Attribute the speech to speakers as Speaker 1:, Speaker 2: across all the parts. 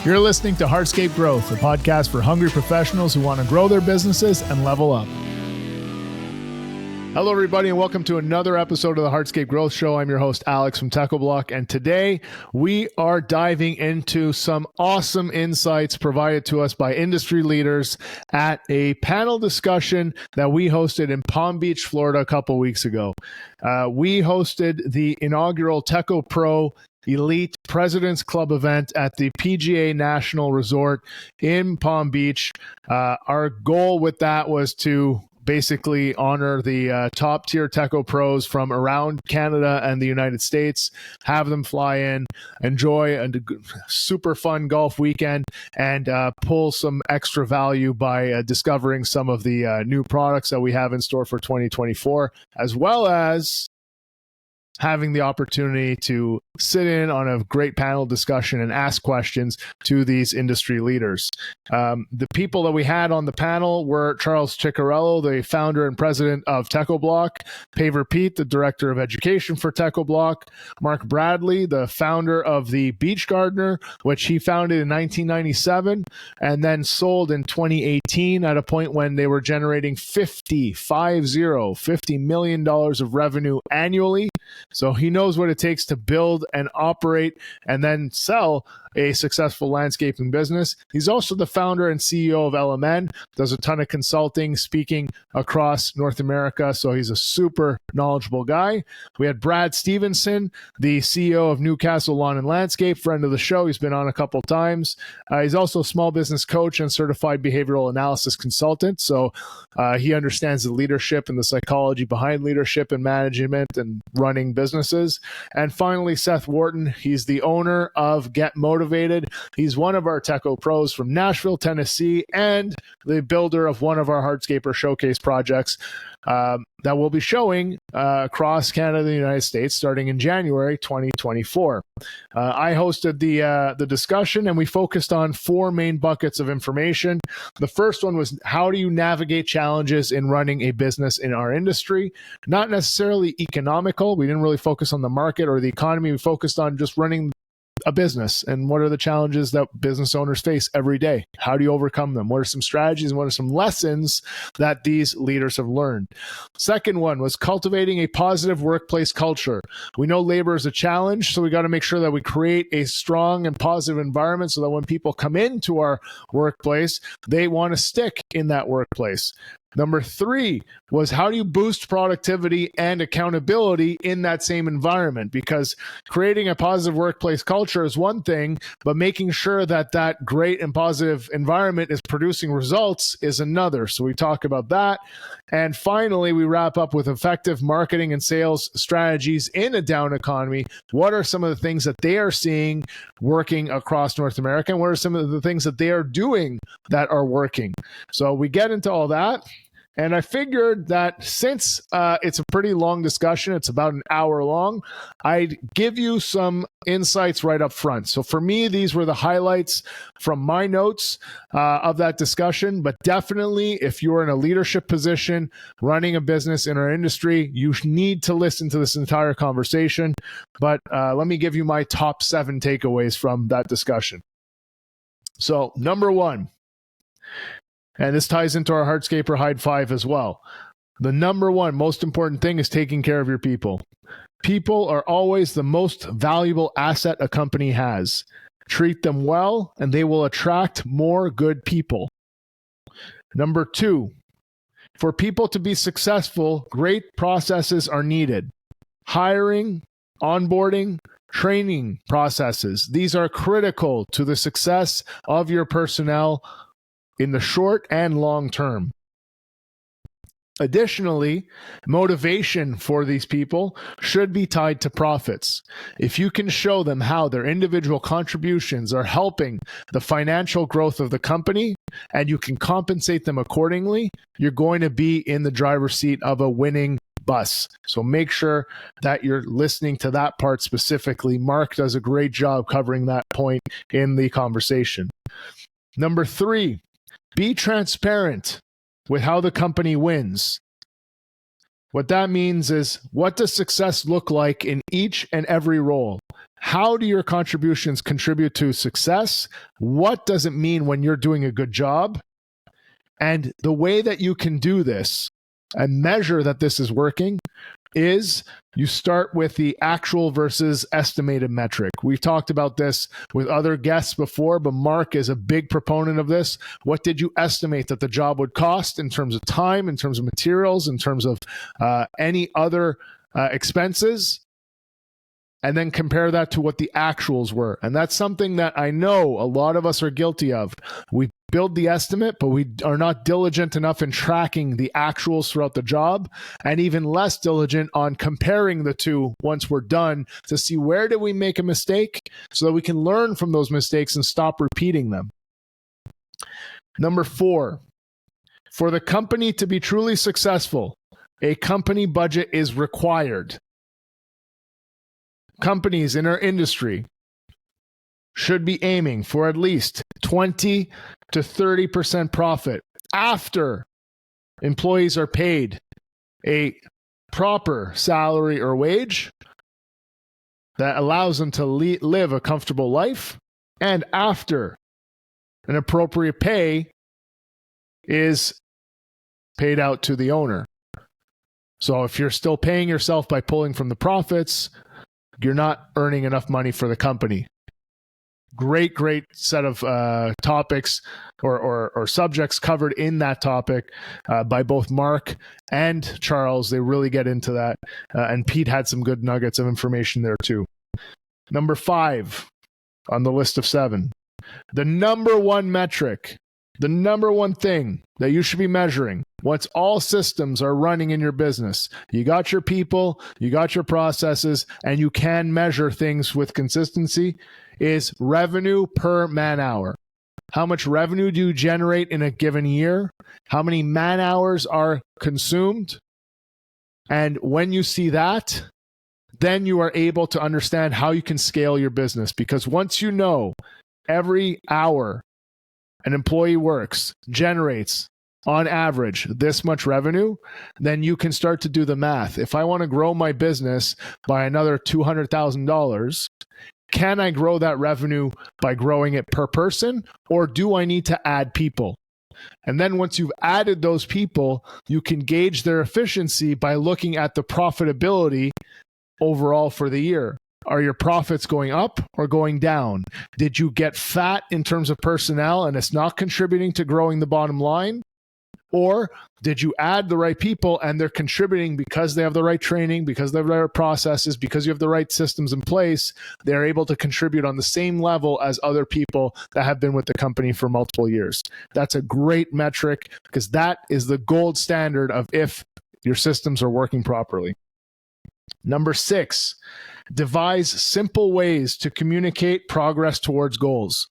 Speaker 1: You're listening to Hardscape Growth, a podcast for hungry professionals who want to grow their businesses and level up. Hello, everybody, and welcome to another episode of the Hardscape Growth Show. I'm your host, Alex from Techo-Bloc, and today we are diving into some awesome insights provided to us by industry leaders at a panel discussion that we hosted in Palm Beach, Florida a couple weeks ago. We hosted the inaugural Techo Pro Elite President's Club event at the PGA National Resort in Palm Beach. Our goal with that was to basically honor the top tier Techo pros from around Canada and the United States, have them fly in, enjoy a super fun golf weekend, and pull some extra value by discovering some of the new products that we have in store for 2024, as well as having the opportunity to sit in on a great panel discussion and ask questions to these industry leaders. The people that we had on the panel were Charles Ciccarello, the founder and president of Techo-Bloc, Paver Pete, the director of education for Techo-Bloc, Mark Bradley, the founder of the Beach Gardener, which he founded in 1997 and then sold in 2018 at a point when they were generating $50 million of revenue annually. So he knows what it takes to build and operate and then sell a successful landscaping business. He's also the founder and CEO of LMN, does a ton of consulting, speaking across North America. So he's a super knowledgeable guy. We had Brad Stepehnson, the CEO of Newcastle Lawn and Landscape, friend of the show. He's been on a couple times. He's also a small business coach and certified behavioral analysis consultant. So he understands the leadership and the psychology behind leadership and management and running businesses. And finally, Seth Wharton. He's the owner of Get Mowtivated. He's one of our Techo pros from Nashville, Tennessee, and the builder of one of our Hardscaper Showcase projects that will be showing across Canada and the United States starting in January 2024. I hosted the discussion, and we focused on four main buckets of information. The first one was, how do you navigate challenges in running a business in our industry? Not necessarily economical. We didn't really focus on the market or the economy. We focused on just running a business and what are the challenges that business owners face every day. How do you overcome them? What are some strategies and what are some lessons that these leaders have learned? Second one was cultivating a positive workplace culture. We know labor is a challenge, so we got to make sure that we create a strong and positive environment so that when people come into our workplace, they want to stick in that workplace. Number three was, how do you boost productivity and accountability in that same environment? Because creating a positive workplace culture is one thing, but making sure that that great and positive environment is producing results is another. So we talk about that. And finally, we wrap up with effective marketing and sales strategies in a down economy. What are some of the things that they are seeing working across North America? And what are some of the things that they are doing that are working? So we get into all that. And I figured that since it's a pretty long discussion, it's about an hour long, I'd give you some insights right up front. So for me, these were the highlights from my notes of that discussion. But definitely, if you're in a leadership position running a business in our industry, you need to listen to this entire conversation. But let me give you my top 7 takeaways from that discussion. So number one, and this ties into our Hardscaper Hide 5 as well. The number one most important thing is taking care of your people. People are always the most valuable asset a company has. Treat them well, and they will attract more good people. Number two, for people to be successful, great processes are needed. Hiring, onboarding, training processes. These are critical to the success of your personnel in the short and long term. Additionally, motivation for these people should be tied to profits. If you can show them how their individual contributions are helping the financial growth of the company and you can compensate them accordingly, you're going to be in the driver's seat of a winning bus. So make sure that you're listening to that part specifically. Mark does a great job covering that point in the conversation. Number three, be transparent with how the company wins. What that means is, what does success look like in each and every role? How do your contributions contribute to success? What does it mean when you're doing a good job? And the way that you can do this and measure that this is working is you start with the actual versus estimated metric. We've talked about this with other guests before, but Mark is a big proponent of this. What did you estimate that the job would cost in terms of time, in terms of materials, in terms of any other expenses? And then compare that to what the actuals were. And that's something that I know a lot of us are guilty of. We build the estimate, but we are not diligent enough in tracking the actuals throughout the job, and even less diligent on comparing the two once we're done to see where did we make a mistake so that we can learn from those mistakes and stop repeating them. Number 4, for the company to be truly successful, a company budget is required. Companies in our industry should be aiming for at least 20 to 30% profit after employees are paid a proper salary or wage that allows them to live a comfortable life, and after an appropriate pay is paid out to the owner. So if you're still paying yourself by pulling from the profits, you're not earning enough money for the company. Great set of topics or subjects covered in that topic by both Mark and Charles. They really get into that. And Pete had some good nuggets of information there too. Number 5 on the list of 7. The number one metric, the number one thing that you should be measuring once all systems are running in your business. You got your people, you got your processes, and you can measure things with consistency, is revenue per man hour. How much revenue do you generate in a given year? How many man hours are consumed? And when you see that, then you are able to understand how you can scale your business. Because once you know every hour an employee works generates on average this much revenue, then you can start to do the math. If I want to grow my business by another $200,000, can I grow that revenue by growing it per person, or do I need to add people? And then once you've added those people, you can gauge their efficiency by looking at the profitability overall for the year. Are your profits going up or going down? Did you get fat in terms of personnel and it's not contributing to growing the bottom line? Or did you add the right people and they're contributing because they have the right training, because they have the right processes, because you have the right systems in place? They're able to contribute on the same level as other people that have been with the company for multiple years. That's a great metric because that is the gold standard of if your systems are working properly. Number 6, devise simple ways to communicate progress towards goals.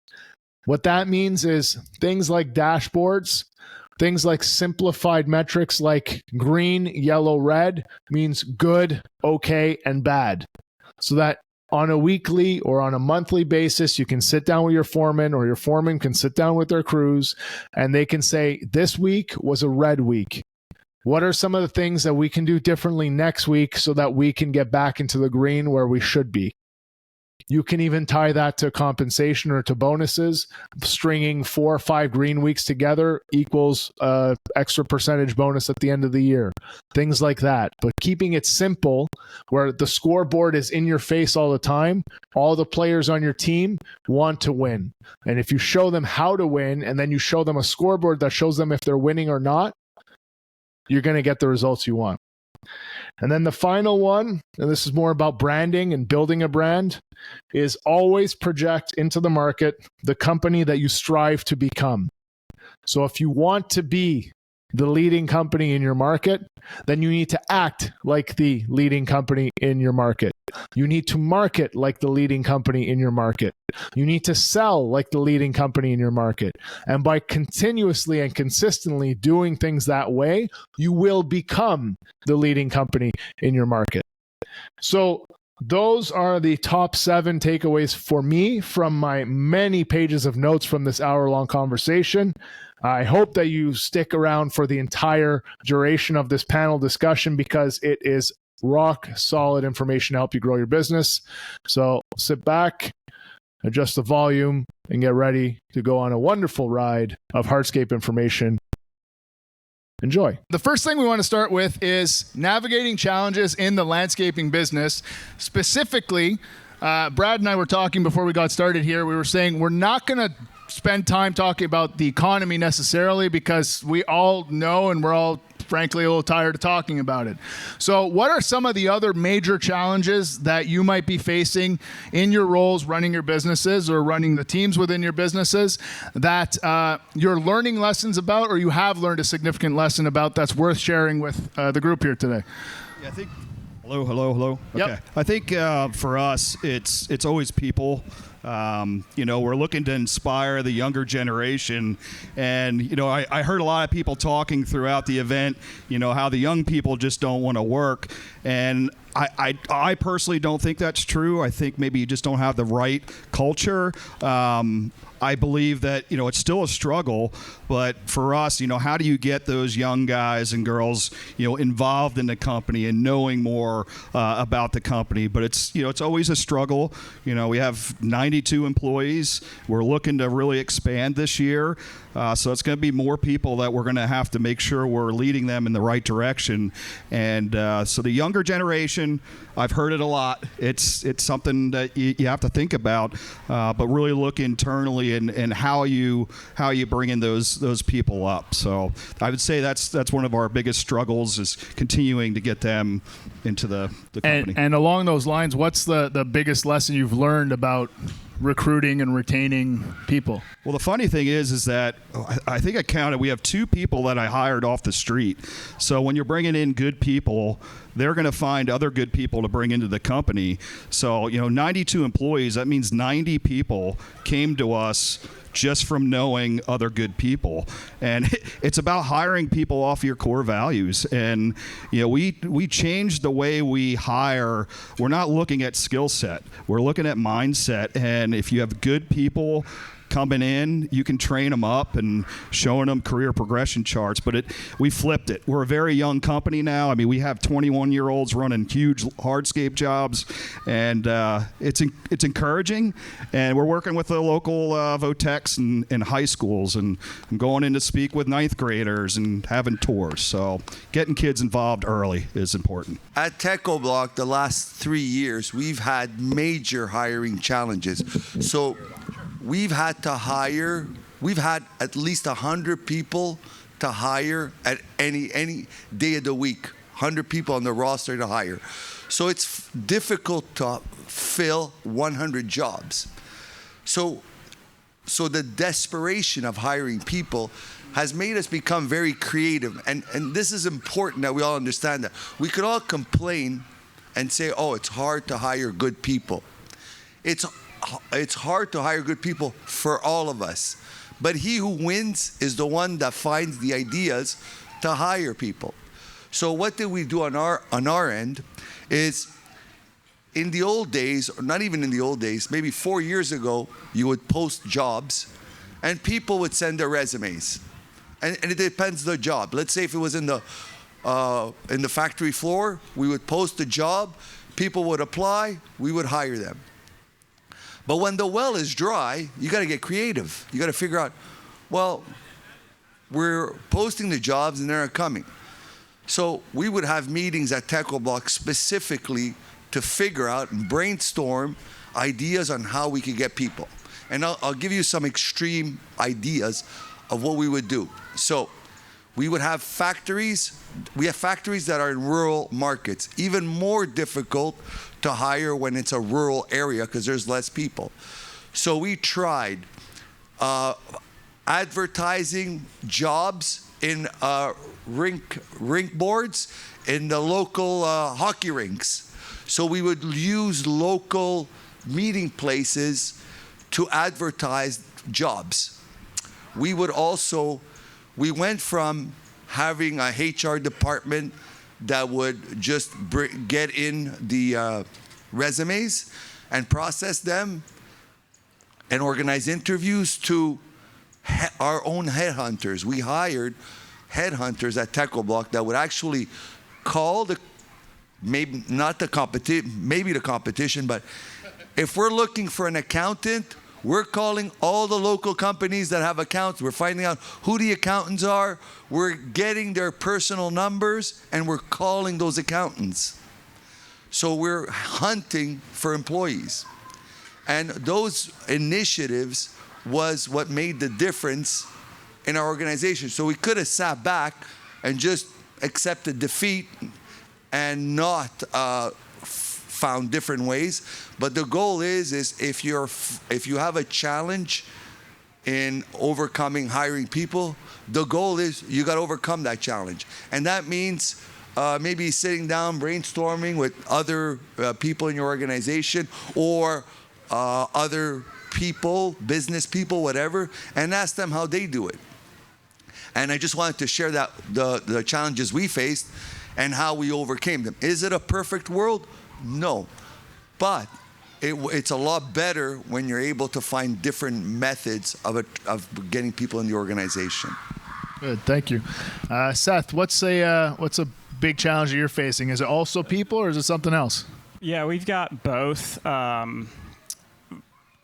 Speaker 1: What that means is things like dashboards, things like simplified metrics like green, yellow, red means good, okay, and bad. So that on a weekly or on a monthly basis, you can sit down with your foreman, or your foreman can sit down with their crews, and they can say, this week was a red week. What are some of the things that we can do differently next week so that we can get back into the green where we should be? You can even tie that to compensation or to bonuses. Stringing 4 or 5 green weeks together equals extra percentage bonus at the end of the year. Things like that. But keeping it simple, where the scoreboard is in your face all the time, all the players on your team want to win. And if you show them how to win, and then you show them a scoreboard that shows them if they're winning or not, you're going to get the results you want. And then the final one, and this is more about branding and building a brand, is always project into the market the company that you strive to become. So if you want to be the leading company in your market, then you need to act like the leading company in your market. You need to market like the leading company in your market. You need to sell like the leading company in your market. And by continuously and consistently doing things that way, you will become the leading company in your market. So those are the top 7 takeaways for me from my many pages of notes from this hour-long conversation. I hope that you stick around for the entire duration of this panel discussion because it is rock solid information to help you grow your business. So sit back, adjust the volume, and get ready to go on a wonderful ride of hardscape information. Enjoy.
Speaker 2: The first thing we want to start with is navigating challenges in the landscaping business. Specifically, Brad and I were talking before we got started here. We were saying we're not going to spend time talking about the economy necessarily because we all know and we're all frankly a little tired of talking about it. So what are some of the other major challenges that you might be facing in your roles running your businesses or running the teams within your businesses that you're learning lessons about or you have learned a significant lesson about that's worth sharing with the group here today?
Speaker 3: Yeah, I think. Hello.
Speaker 2: Yep.
Speaker 3: Okay. I think for us, it's always people. We're looking to inspire the younger generation. And, I heard a lot of people talking throughout the event, how the young people just don't want to work. And I personally don't think that's true. I think maybe you just don't have the right culture. I believe that, it's still a struggle, but for us, how do you get those young guys and girls, involved in the company and knowing more about the company? But it's always a struggle. We have 92 employees. We're looking to really expand this year. So it's going to be more people that we're going to have to make sure we're leading them in the right direction. And so the younger generation, I've heard it a lot. It's something that you have to think about, but really look internally and how you bring in those people up. So I would say that's one of our biggest struggles is continuing to get them into the company.
Speaker 2: And along those lines, what's the biggest lesson you've learned about recruiting and retaining people?
Speaker 3: Well, the funny thing is that I think I counted, we have 2 people that I hired off the street. So when you're bringing in good people, they're going to find other good people to bring into the company. So, 92 employees, that means 90 people came to us just from knowing other good people. And it's about hiring people off your core values. And, we changed the way we hire. We're not looking at skill set. We're looking at mindset. And if you have good people coming in, you can train them up and showing them career progression charts. But we flipped it. We're a very young company now. I mean, we have 21-year-olds running huge hardscape jobs, and it's encouraging. And we're working with the local Votex and high schools, and I'm going in to speak with 9th graders and having tours. So getting kids involved early is important.
Speaker 4: At Techo-Bloc, the last 3 years, we've had major hiring challenges. So we've had at least 100 people to hire at any day of the week, 100 people on the roster to hire. So it's difficult to fill 100 jobs. So the desperation of hiring people has made us become very creative. And this is important that we all understand that. We could all complain and say, oh, it's hard to hire good people. It's hard to hire good people for all of us. But he who wins is the one that finds the ideas to hire people. So what did we do on our end is, in the old days, or not even in the old days, maybe 4 years ago, you would post jobs and people would send their resumes. And it depends the job. Let's say if it was in the factory floor, we would post the job, people would apply, we would hire them. But when the well is dry, you got to get creative. You got to figure out, well, we're posting the jobs and they're not coming. So we would have meetings at Techo-Bloc specifically to figure out and brainstorm ideas on how we could get people. And I'll give you some extreme ideas of what we would do. So we would have factories. We have factories that are in rural markets, even more difficult to hire when it's a rural area because there's less people. So we tried advertising jobs in rink boards in the local hockey rinks. So we would use local meeting places to advertise jobs. We went from having a HR department that would just get in the resumes and process them and organize interviews to our own headhunters. We hired headhunters at Techo-Bloc that would actually call maybe not the maybe the competition, but if we're looking for an accountant, we're calling all the local companies that have accountants. We're finding out who the accountants are. We're getting their personal numbers, and we're calling those accountants. So we're hunting for employees. And those initiatives was what made the difference in our organization. So we could have sat back and just accepted defeat and not found different ways. But the goal is if you have a challenge in overcoming hiring people, the goal is you got to overcome that challenge. And that means maybe sitting down, brainstorming with other people in your organization or other people, business people, whatever, and ask them how they do it. And I just wanted to share that the challenges we faced and how we overcame them. Is it a perfect world? No. But it's a lot better when you're able to find different methods of getting people in the organization.
Speaker 1: Good, thank you. Seth, what's a big challenge that you're facing? Is it also people or is it something else?
Speaker 5: Yeah, we've got both.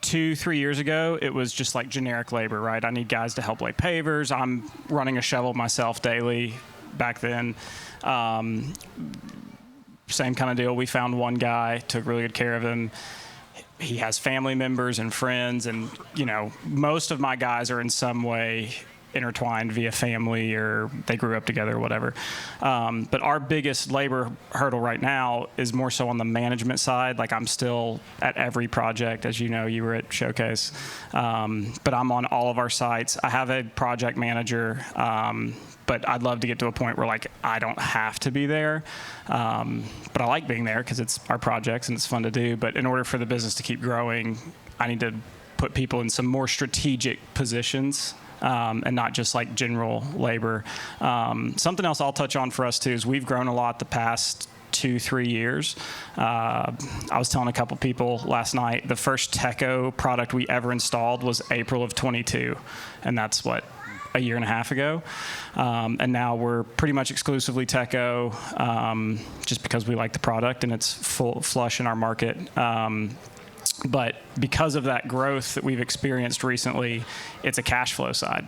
Speaker 5: 2-3 years ago, it was just like generic labor, right? I need guys to help lay pavers. I'm running a shovel myself daily back then. Same kind of deal. We found one guy, took really good care of him. He has family members and friends, and most of my guys are in some way intertwined via family or they grew up together or whatever. But our biggest labor hurdle right now is more so on the management side. Like I'm still at every project, as you know, you were at Showcase. But I'm on all of our sites. I have a project manager, but I'd love to get to a point where like I don't have to be there. But I like being there because it's our projects and it's fun to do. But in order for the business to keep growing, I need to put people in some more strategic positions. And not just like general labor. Something else I'll touch on for us too is we've grown a lot the past 2-3 years. I was telling a couple people last night, the first Techo product we ever installed was April of 22, and that's what, a year and a half ago. And now we're pretty much exclusively Techo, just because we like the product and it's full flush in our market. But because of that growth that we've experienced recently, it's a cash flow side.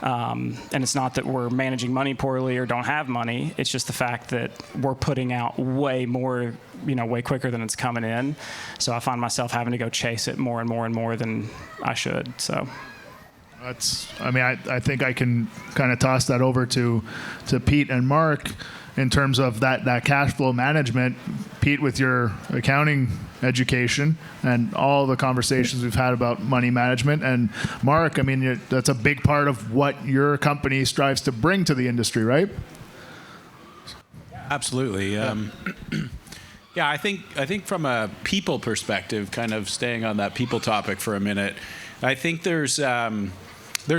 Speaker 5: And it's not that we're managing money poorly or don't have money. It's just the fact that we're putting out way more, way quicker than it's coming in. So I find myself having to go chase it more and more and more than I should. So
Speaker 1: I think I can kind of toss that over to Pete and Mark in terms of that cash flow management. Pete, with your accounting education and all the conversations we've had about money management, and Mark, that's a big part of what your company strives to bring to the industry, right?
Speaker 6: Absolutely. Yeah, I think from a people perspective, kind of staying on that people topic for a minute, I think there's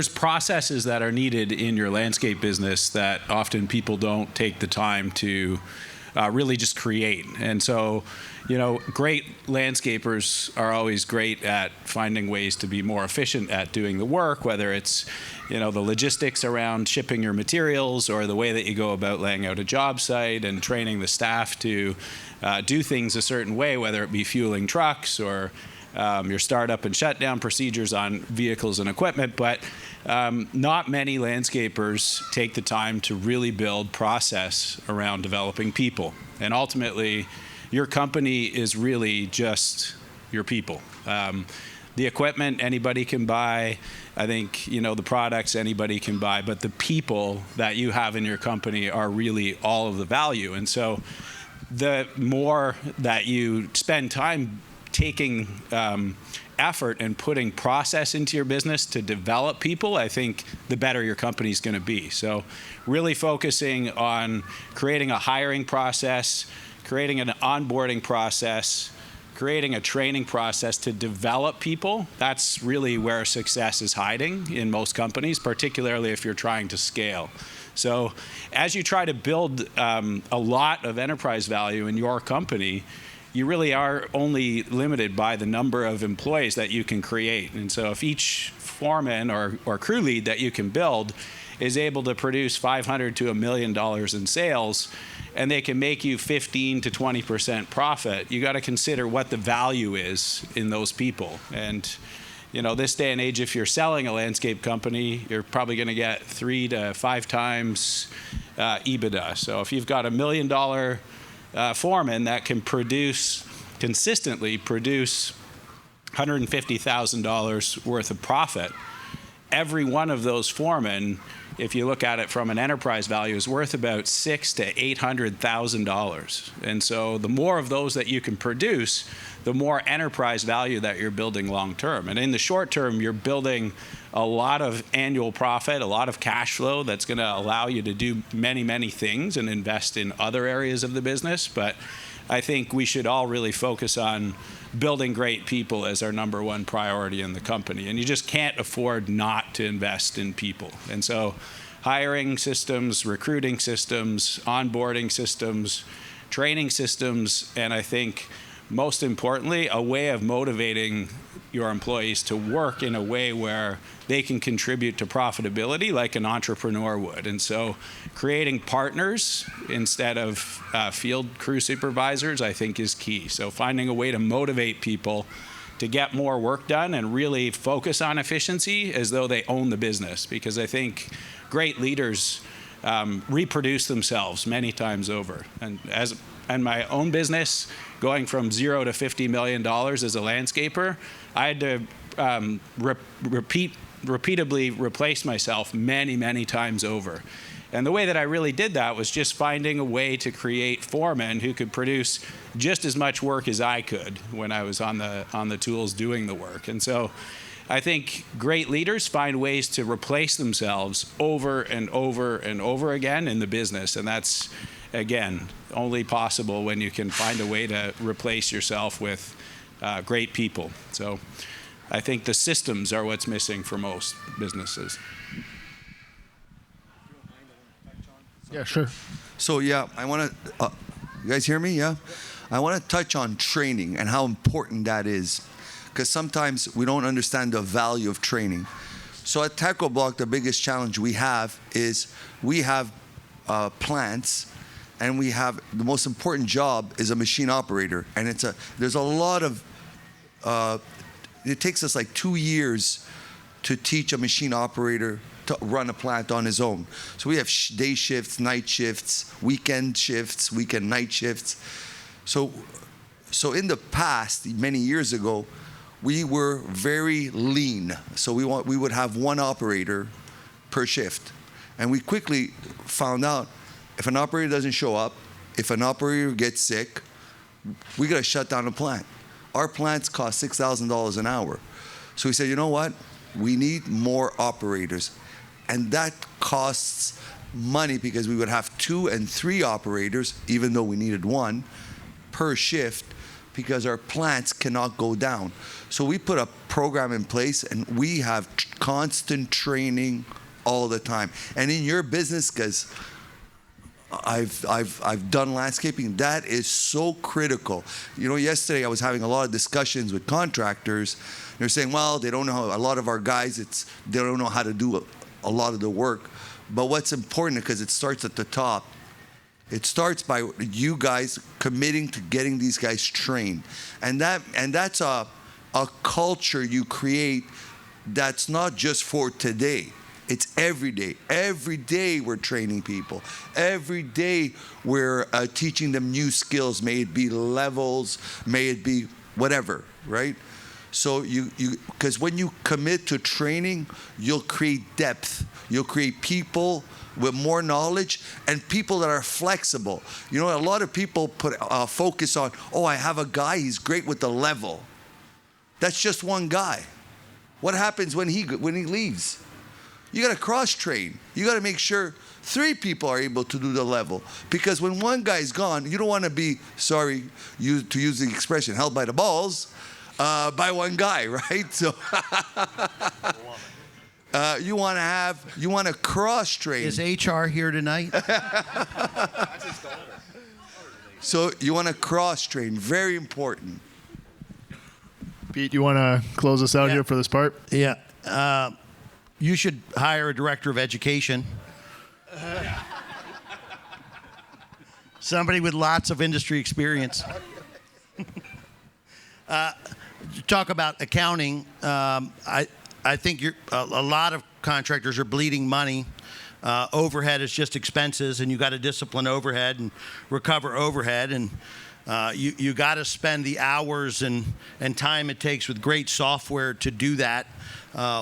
Speaker 6: processes that are needed in your landscape business that often people don't take the time to really just create. And so, great landscapers are always great at finding ways to be more efficient at doing the work, whether it's, the logistics around shipping your materials or the way that you go about laying out a job site and training the staff to do things a certain way, whether it be fueling trucks or your startup and shutdown procedures on vehicles and equipment. But not many landscapers take the time to really build process around developing people. And ultimately, your company is really just your people. The equipment anybody can buy. I think, the products anybody can buy. But the people that you have in your company are really all of the value. And so the more that you spend time taking effort and putting process into your business to develop people, I think the better your company's going to be. So really focusing on creating a hiring process, creating an onboarding process, creating a training process to develop people, that's really where success is hiding in most companies, particularly if you're trying to scale. So as you try to build a lot of enterprise value in your company, you really are only limited by the number of employees that you can create. And so if each foreman or crew lead that you can build is able to produce $500 to $1 million in sales, and they can make you 15 to 20% profit, you got to consider what the value is in those people. And this day and age, if you're selling a landscape company, you're probably going to get 3 to 5 times EBITDA. So if you've got $1 million foreman that can consistently produce $150,000 worth of profit, every one of those foremen, if you look at it from an enterprise value, is worth about $600,000 to $800,000. And so the more of those that you can produce, the more enterprise value that you're building long term. And in the short term, you're building a lot of annual profit, a lot of cash flow that's going to allow you to do many, many things and invest in other areas of the business. But I think we should all really focus on building great people as our number one priority in the company. And you just can't afford not to invest in people. And so hiring systems, recruiting systems, onboarding systems, training systems, and I think most importantly, a way of motivating your employees to work in a way where they can contribute to profitability like an entrepreneur would. And so creating partners instead of field crew supervisors, I think, is key. So finding a way to motivate people to get more work done and really focus on efficiency as though they own the business. Because I think great leaders reproduce themselves many times over. And my own business, going from $0 to $50 million as a landscaper, I had to repeatedly replace myself many, many times over. And the way that I really did that was just finding a way to create foremen who could produce just as much work as I could when I was on the tools doing the work. And so I think great leaders find ways to replace themselves over and over and over again in the business. And that's, again, only possible when you can find a way to replace yourself with great people. So I think the systems are what's missing for most businesses.
Speaker 1: Yeah, sure.
Speaker 4: So yeah, I want to, you guys hear me? Yeah? I want to touch on training and how important that is, because sometimes we don't understand the value of training. So at Techo-Bloc, the biggest challenge we have is we have plants, and we have the most important job is a machine operator, and there's a lot of it takes us like 2 years to teach a machine operator to run a plant on his own. So we have day shifts, night shifts, weekend night shifts. So in the past, many years ago, we were very lean. So we would have one operator per shift, and we quickly found out if an operator doesn't show up, if an operator gets sick, we got to shut down the plant. Our plants cost $6,000 an hour. So we said, you know what? We need more operators. And that costs money because we would have 2 and 3 operators, even though we needed 1, per shift, because our plants cannot go down. So we put a program in place, and we have constant training all the time. And in your business, because I've done landscaping, that is so critical. You know, yesterday I was having a lot of discussions with contractors. They're saying, well, they don't know, a lot of our guys, they don't know how to do a lot of the work. But what's important, because it starts at the top, it starts by you guys committing to getting these guys trained. And that's a culture you create that's not just for today. It's every day. Every day we're training people. Every day we're teaching them new skills, may it be levels, may it be whatever, right? So because when you commit to training, you'll create depth. You'll create people with more knowledge and people that are flexible. You know, a lot of people put focus on, oh, I have a guy, he's great with the level. That's just one guy. What happens when he leaves? You got to cross-train. You got to make sure 3 people are able to do the level. Because when one guy's gone, you don't want to be, sorry to use the expression, held by the balls by one guy, right? So you want to cross-train.
Speaker 7: Is HR here tonight?
Speaker 4: So you want to cross-train. Very important.
Speaker 1: Pete, you want to close us out here for this part?
Speaker 7: Yeah. You should hire a director of education. Somebody with lots of industry experience. Talk about accounting. I think a lot of contractors are bleeding money. Overhead is just expenses, and you got to discipline overhead and recover overhead, and you got to spend the hours and time it takes with great software to do that.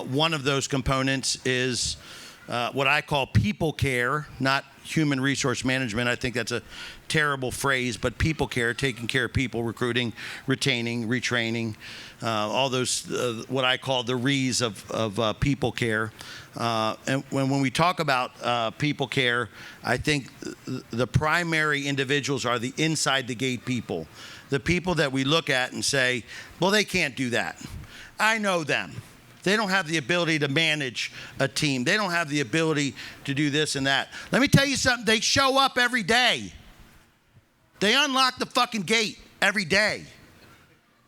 Speaker 7: One of those components is what I call people care, not human resource management. I think that's a terrible phrase, but people care, taking care of people, recruiting, retaining, retraining, all those, what I call the Re's of people care. And when we talk about people care, I think the primary individuals are the inside the gate people, the people that we look at and say, well, they can't do that. I know them. They don't have the ability to manage a team. They don't have the ability to do this and that. Let me tell you something. They show up every day. They unlock the fucking gate every day.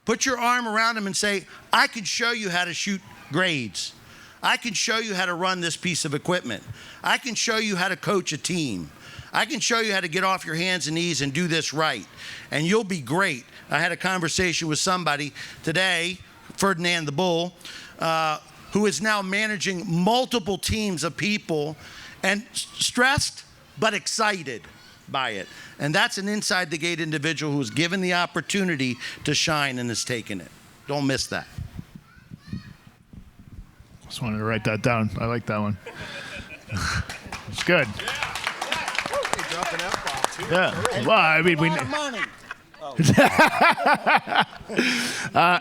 Speaker 7: Put your arm around them and say, I can show you how to shoot grades. I can show you how to run this piece of equipment. I can show you how to coach a team. I can show you how to get off your hands and knees and do this right. And you'll be great. I had a conversation with somebody today, Ferdinand the Bull, who is now managing multiple teams of people and stressed but excited by it. And that's an inside the gate individual who's given the opportunity to shine and has taken it. Don't miss that.
Speaker 1: Just wanted to write that down. I like that one. It's good. Yeah. Well, I mean, we.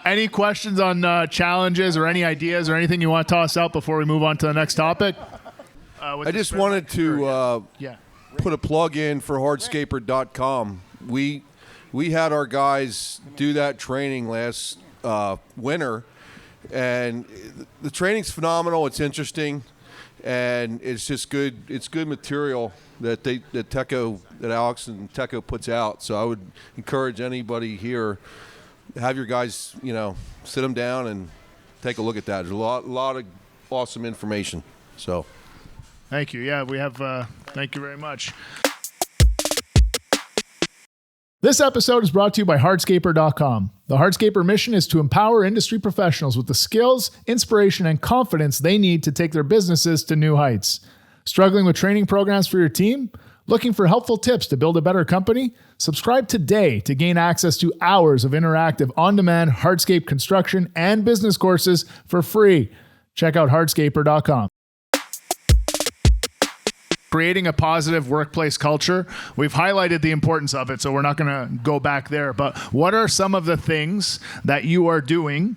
Speaker 1: Any questions on challenges or any ideas or anything you want to toss out before we move on to the next topic?
Speaker 8: I just wanted to put a plug in for hardscaper.com. We had our guys do that training last winter, and the training's phenomenal. It's interesting, and it's just good. It's good material that Alex and Techo puts out. So I would encourage anybody here, have your guys, sit them down and take a look at that. There's a lot of awesome information. So,
Speaker 1: thank you. Yeah, we have. Thank you very much. This episode is brought to you by hardscaper.com. The Hardscaper mission is to empower industry professionals with the skills, inspiration, and confidence they need to take their businesses to new heights. Struggling with training programs for your team? Looking for helpful tips to build a better company? Subscribe today to gain access to hours of interactive on-demand hardscape construction and business courses for free. Check out hardscaper.com. Creating a positive workplace culture. We've highlighted the importance of it, so we're not going to go back there. But what are some of the things that you are doing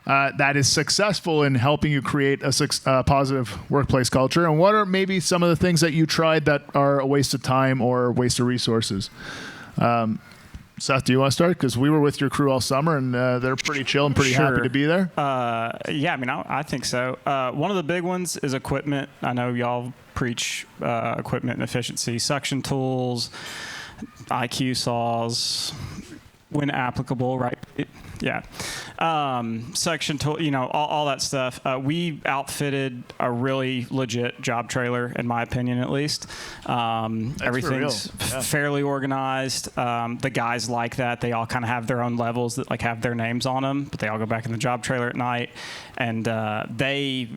Speaker 1: that is successful in helping you create a positive workplace culture? And what are maybe some of the things that you tried that are a waste of time or a waste of resources? Seth, do you want to start? Because we were with your crew all summer, and they're pretty chill and pretty happy to be there.
Speaker 5: Yeah, I mean, I think so. One of the big ones is equipment. I know y'all preach equipment and efficiency, suction tools, IQ saws, when applicable, right? Yeah. Suction tool, all that stuff. We outfitted a really legit job trailer, in my opinion, at least. Everything's fairly organized. The guys like that. They all kind of have their own levels that have their names on them, but they all go back in the job trailer at night, and they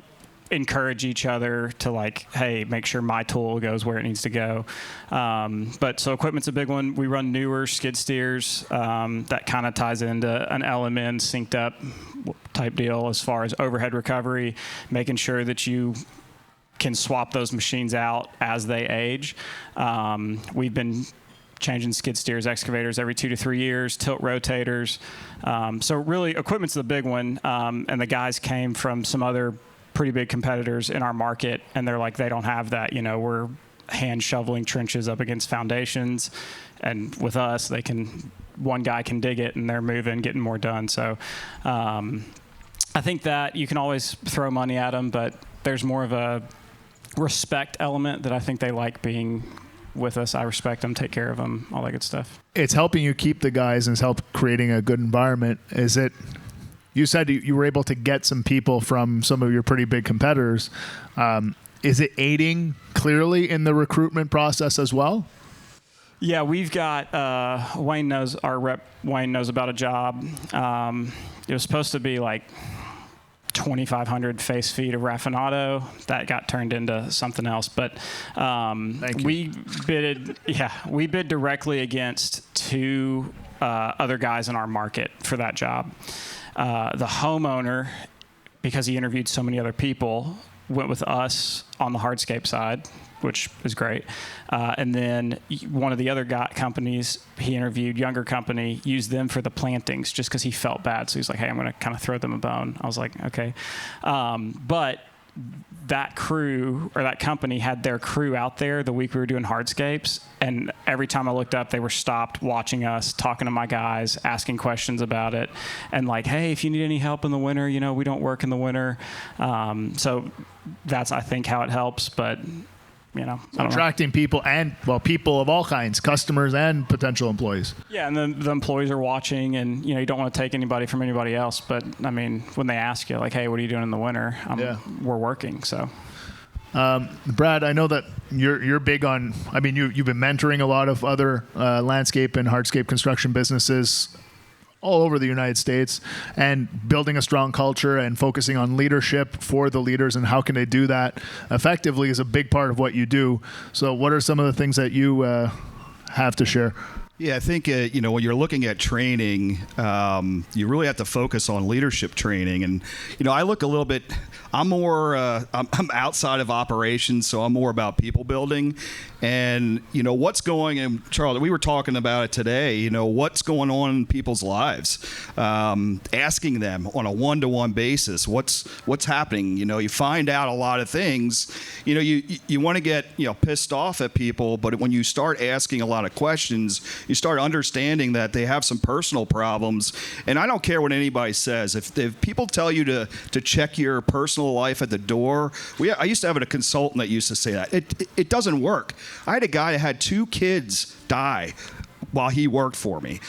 Speaker 5: encourage each other to hey, make sure my tool goes where it needs to go. But so equipment's a big one. We run newer skid steers. That kind of ties into an LMN synced up type deal as far as overhead recovery, making sure that you can swap those machines out as they age. We've been changing skid steers, excavators every 2 to 3 years, tilt rotators. So really equipment's the big one. And the guys came from some other pretty big competitors in our market, and they're they don't have that. We're hand shoveling trenches up against foundations, and with us, one guy can dig it, and they're moving, getting more done. So I think that you can always throw money at them, but there's more of a respect element that I think they like being with us. I respect them, take care of them, all that good stuff.
Speaker 1: It's helping you keep the guys and it's helped creating a good environment. Is it? You said you were able to get some people from some of your pretty big competitors. Is it aiding clearly in the recruitment process as well?
Speaker 5: Yeah, we've got Wayne knows our rep. Wayne knows about a job. It was supposed to be like 2,500 face feet of raffinado. That got turned into something else. But we bid directly against two other guys in our market for that job. The homeowner, because he interviewed so many other people, went with us on the hardscape side, which is great. And then one of the other companies he interviewed, younger company, used them for the plantings just because he felt bad. So he's like, hey, I'm going to kind of throw them a bone. I was like, okay. But that crew or that company had their crew out there the week we were doing hardscapes. And every time I looked up, they were stopped watching us, talking to my guys, asking questions about it. And like, hey, if you need any help in the winter, we don't work in the winter. So that's, I think, how it helps. But
Speaker 1: attracting people and people of all kinds, customers and potential employees.
Speaker 5: Yeah, and then the employees are watching, and you don't want to take anybody from anybody else. But I mean, when they ask you, like, "Hey, what are you doing in the winter?" We're working. So,
Speaker 1: Brad, I know that you're big on. I mean, you've been mentoring a lot of other landscape and hardscape construction businesses all over the United States, and building a strong culture and focusing on leadership for the leaders and how can they do that effectively is a big part of what you do. So what are some of the things that you have to share?
Speaker 3: Yeah, I think, when you're looking at training, you really have to focus on leadership training. And, I look a little bit, I'm more, I'm outside of operations, so I'm more about people building. And, what's going in, Charlie, we were talking about it today, what's going on in people's lives, asking them on a one-to-one basis, what's happening. You find out a lot of things, you want to get, pissed off at people, but when you start asking a lot of questions, you start understanding that they have some personal problems. And I don't care what anybody says. If people tell you to check your personal life at the door, I used to have a consultant that used to say that. It doesn't work. I had a guy that had 2 kids die while he worked for me.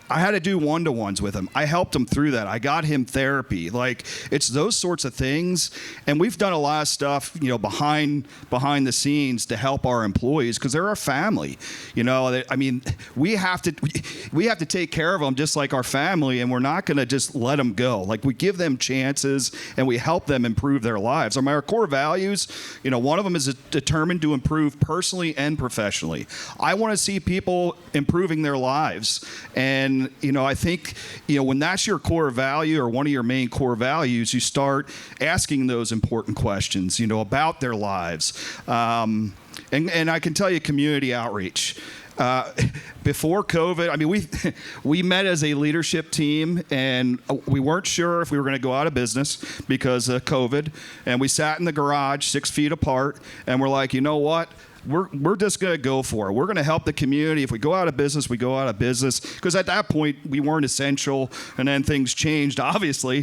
Speaker 3: I had to do one-to-ones with him. I helped him through that. I got him therapy. Like, it's those sorts of things. And we've done a lot of stuff, behind the scenes to help our employees because they're our family. I mean, we have to take care of them just like our family, and we're not going to just let them go. Like, we give them chances and we help them improve their lives. Our core values, one of them is determined to improve personally and professionally. I want to see people improving their lives. And, I think, when that's your core value or one of your main core values, you start asking those important questions, about their lives. And I can tell you community outreach. Before COVID, I mean, we met as a leadership team, and we weren't sure if we were going to go out of business because of COVID. And we sat in the garage 6 feet apart, and we're like, you know what? We're just going to go for it. We're going to help the community. If we go out of business, we go out of business. Because at that point, we weren't essential, and then things changed, obviously,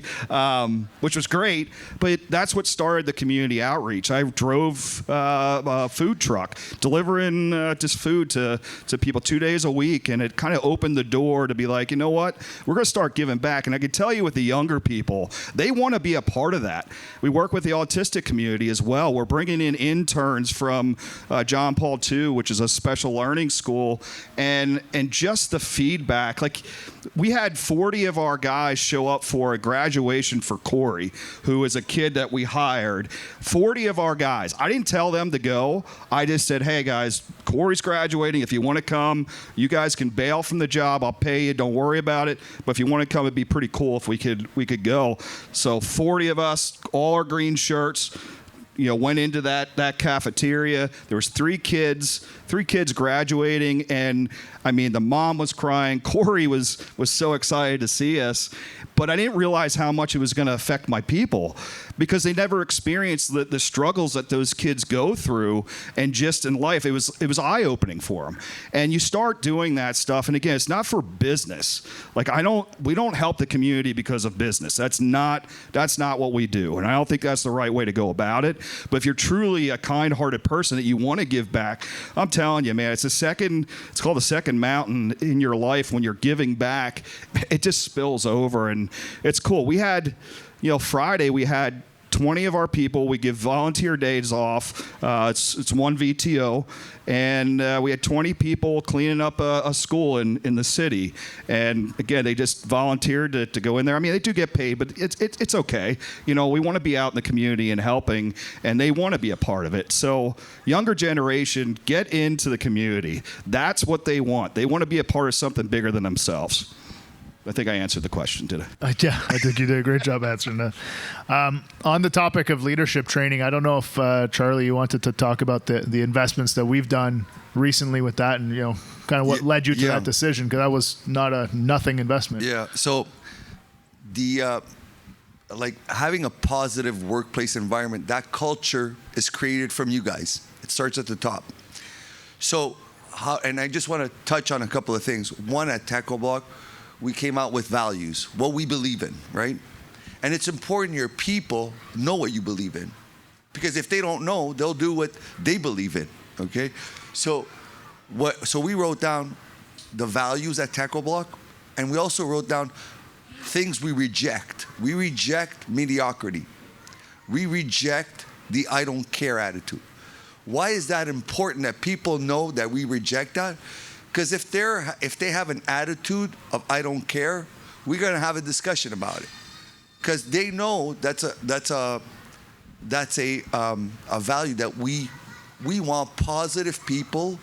Speaker 3: which was great. But that's what started the community outreach. I drove a food truck, delivering just food to people 2 days a week, and it kind of opened the door to be like, you know what? We're going to start giving back. And I can tell you with the younger people, they want to be a part of that. We work with the autistic community as well. We're bringing in interns from John Paul II, which is a special learning school, and just the feedback. Like, we had 40 of our guys show up for a graduation for Corey, who is a kid that we hired. 40 of our guys. I didn't tell them to go. I just said, hey guys, Corey's graduating. If you want to come, you guys can bail from the job. I'll pay you. Don't worry about it. But if you want to come, it'd be pretty cool if we could go. So 40 of us, all our green shirts, went into that cafeteria. There was 3 kids graduating, and I mean, the mom was crying. Corey was so excited to see us, but I didn't realize how much it was going to affect my people because they never experienced the struggles that those kids go through, and just in life, it was eye-opening for them. And you start doing that stuff, and again, it's not for business. Like, we don't help the community because of business. That's not what we do, and I don't think that's the right way to go about it. But if you're truly a kind-hearted person that you want to give back, I'm telling you, man, it's called the second mountain in your life when you're giving back. It just spills over, and it's cool. We had, Friday we had 20 of our people. We give volunteer days off. It's one VTO. And we had 20 people cleaning up a school in the city. And again, they just volunteered to go in there. I mean, they do get paid, but it's okay. You know, we want to be out in the community and helping, and they want to be a part of it. So younger generation, get into the community. That's what they want. They want to be a part of something bigger than themselves. I think I answered the question, did I?
Speaker 1: Yeah, I think you did a great job answering that. On the topic of leadership training, I don't know if, Charlie, you wanted to talk about the investments that we've done recently with that and, you know, kind of what led you to that decision, because that was not a nothing investment.
Speaker 4: Yeah, so like having a positive workplace environment, that culture is created from you guys. It starts at the top. So, and I just want to touch on a couple of things. One, at Techo-Bloc, we came out with values, what we believe in, right? And it's important your people know what you believe in. Because if they don't know, they'll do what they believe in, okay? So we wrote down the values at Techo-Bloc, and we also wrote down things we reject. We reject mediocrity. We reject the I don't care attitude. Why is that important that people know that we reject that? Because if they have an attitude of I don't care, we're going to have a discussion about it. Because they know that's a value that we want positive people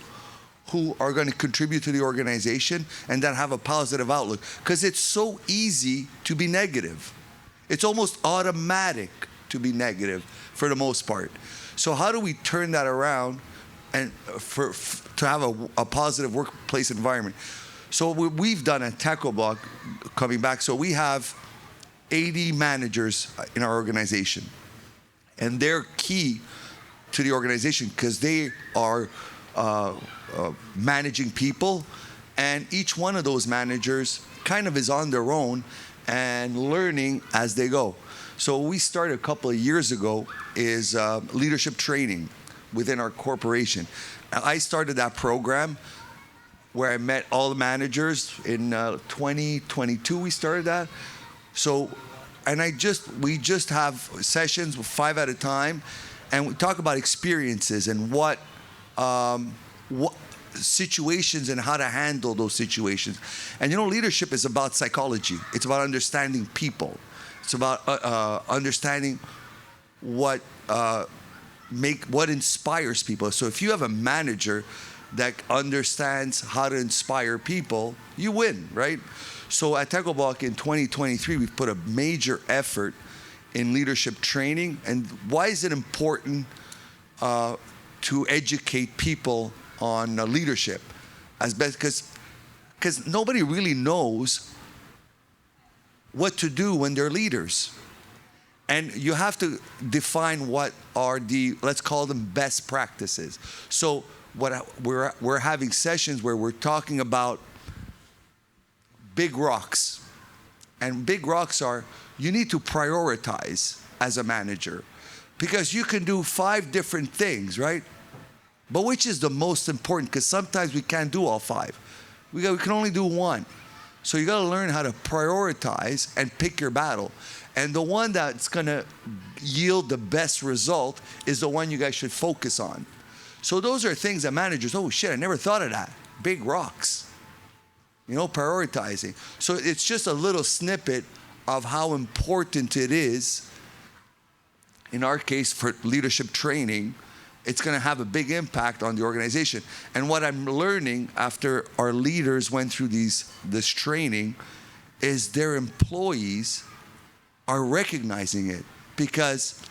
Speaker 4: who are going to contribute to the organization and that have a positive outlook. Because it's so easy to be negative. It's almost automatic to be negative for the most part. So how do we turn that around and to have a positive workplace environment? So what we've done at Techo-Bloc, coming back, so we have 80 managers in our organization. And they're key to the organization because they are managing people. And each one of those managers kind of is on their own and learning as they go. So what we started a couple of years ago is leadership training within our corporation. I started that program where I met all the managers in 2022. We started that. So, and we just have sessions 5 at a time, and we talk about experiences and what situations and how to handle those situations. And you know, leadership is about psychology. It's about understanding people. It's about understanding what inspires people. So if you have a manager that understands how to inspire people, you win, right? So at Techo-Bloc in 2023, we've put a major effort in leadership training. And why is it important to educate people on leadership? As best, because nobody really knows what to do when they're leaders. And you have to define what are let's call them best practices. So we're having sessions where we're talking about big rocks. And big rocks are, you need to prioritize as a manager. Because you can do 5 different things, right? But which is the most important? Because sometimes we can't do all 5. We can only do 1. So you got to learn how to prioritize and pick your battle. And the one that's going to yield the best result is the one you guys should focus on. So those are things that managers, oh shit, I never thought of that. Big rocks. You know, prioritizing. So it's just a little snippet of how important it is, in our case, for leadership training. It's going to have a big impact on the organization. And what I'm learning after our leaders went through this training is their employees are recognizing it, because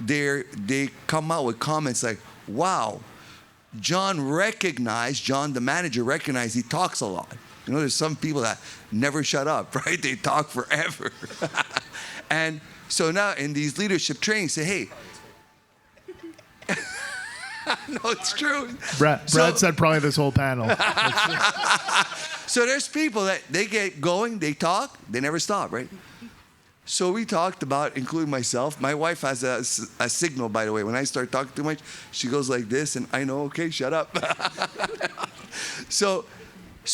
Speaker 4: they come out with comments like, wow, John the manager recognized he talks a lot. You know, there's some people that never shut up, right? They talk forever. And so now in these leadership trainings, say, hey, no, it's true.
Speaker 1: Brad said probably this whole panel.
Speaker 4: So there's people that they get going, they talk, they never stop, right? So we talked about, including myself. My wife has a signal, by the way. When I start talking too much, she goes like this, and I know, okay, shut up. So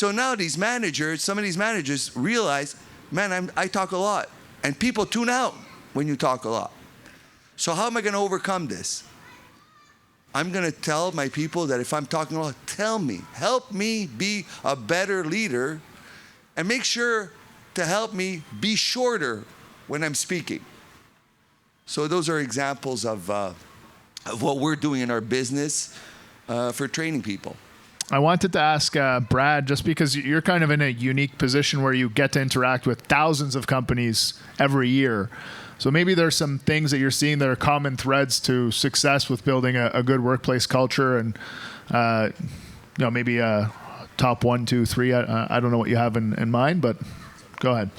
Speaker 4: now some of these managers realize, man, I talk a lot. And people tune out when you talk a lot. So how am I going to overcome this? I'm going to tell my people that if I'm talking about, tell me, help me be a better leader, and make sure to help me be shorter when I'm speaking. So those are examples of what we're doing in our business for training people.
Speaker 1: I wanted to ask Brad, just because you're kind of in a unique position where you get to interact with thousands of companies every year. So maybe there's some things that you're seeing that are common threads to success with building a good workplace culture, and maybe a top 1, 2, 3. I don't know what you have in mind, but go ahead.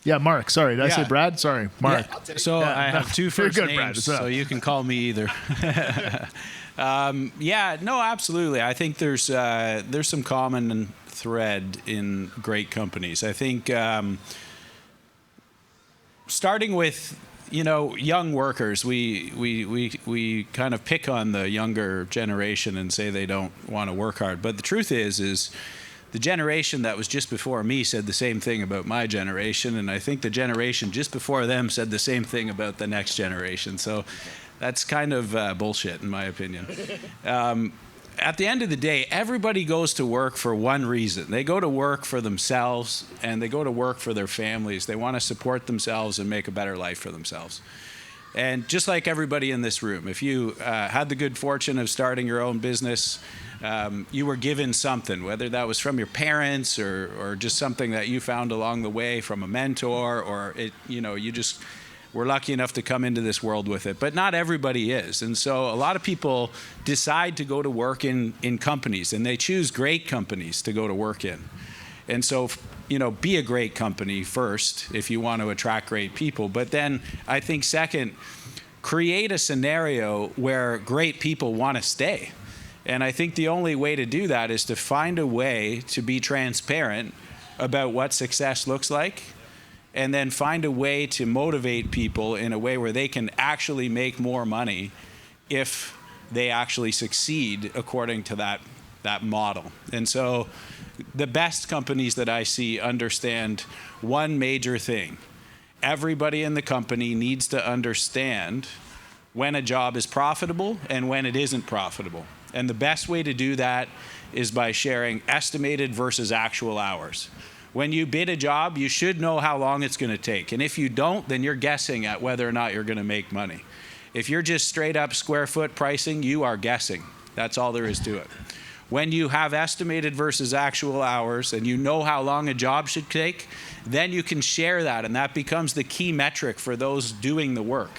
Speaker 1: Yeah, Mark. Sorry, did I say Brad? Sorry, Mark.
Speaker 6: Yeah. So I have two first names,
Speaker 1: Brad,
Speaker 6: so you can call me either. No, absolutely. I think there's some common thread in great companies. I think starting with young workers, we kind of pick on the younger generation and say they don't want to work hard. But the truth is the generation that was just before me said the same thing about my generation, and I think the generation just before them said the same thing about the next generation. So that's kind of bullshit, in my opinion. At the end of the day, everybody goes to work for one reason. They go to work for themselves, and they go to work for their families. They want to support themselves and make a better life for themselves. And just like everybody in this room, if you had the good fortune of starting your own business, you were given something, whether that was from your parents or just something that you found along the way from a mentor, or you just were lucky enough to come into this world with it. But not everybody is. And so a lot of people decide to go to work in companies, and they choose great companies to go to work in. And so, be a great company first if you want to attract great people. But then I think second, create a scenario where great people want to stay. And I think the only way to do that is to find a way to be transparent about what success looks like, and then find a way to motivate people in a way where they can actually make more money if they actually succeed according to that model. And so the best companies that I see understand one major thing. Everybody in the company needs to understand when a job is profitable and when it isn't profitable. And the best way to do that is by sharing estimated versus actual hours. When you bid a job, you should know how long it's going to take. And if you don't, then you're guessing at whether or not you're going to make money. If you're just straight up square foot pricing, you are guessing. That's all there is to it. When you have estimated versus actual hours and you know how long a job should take, then you can share that, and that becomes the key metric for those doing the work.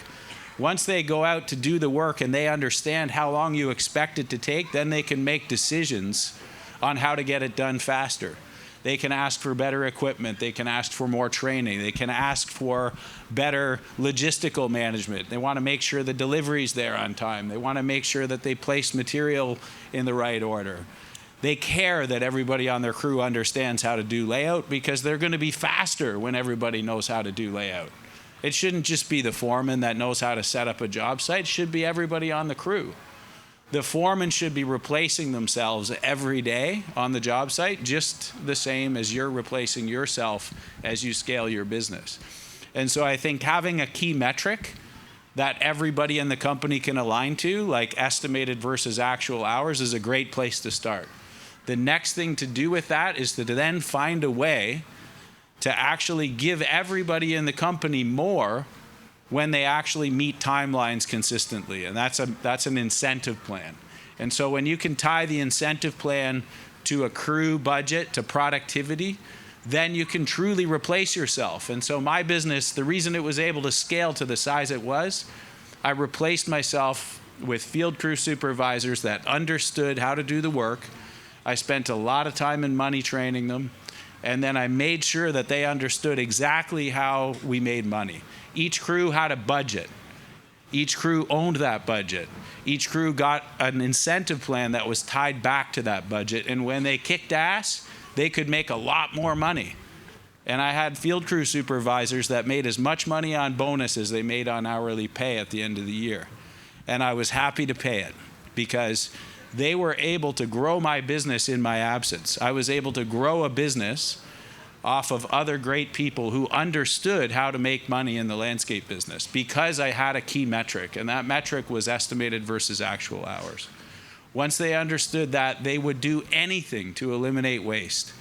Speaker 6: Once they go out to do the work and they understand how long you expect it to take, then they can make decisions on how to get it done faster. They can ask for better equipment. They can ask for more training. They can ask for better logistical management. They want to make sure the delivery's there on time. They want to make sure that they place material in the right order. They care that everybody on their crew understands how to do layout, because they're going to be faster when everybody knows how to do layout. It shouldn't just be the foreman that knows how to set up a job site. It should be everybody on the crew. The foreman should be replacing themselves every day on the job site, just the same as you're replacing yourself as you scale your business. And so I think having a key metric that everybody in the company can align to, like estimated versus actual hours, is a great place to start. The next thing to do with that is to then find a way to actually give everybody in the company more when they actually meet timelines consistently. And that's an incentive plan. And so when you can tie the incentive plan to a crew budget, to productivity, then you can truly replace yourself. And so my business, the reason it was able to scale to the size it was, I replaced myself with field crew supervisors that understood how to do the work. I spent a lot of time and money training them. And then I made sure that they understood exactly how we made money. Each crew had a budget. Each crew owned that budget. Each crew got an incentive plan that was tied back to that budget. And when they kicked ass, they could make a lot more money. And I had field crew supervisors that made as much money on bonus as they made on hourly pay at the end of the year. And I was happy to pay it, because they were able to grow my business in my absence. I was able to grow a business off of other great people who understood how to make money in the landscape business because I had a key metric, and that metric was estimated versus actual hours. Once they understood that, they would do anything to eliminate waste.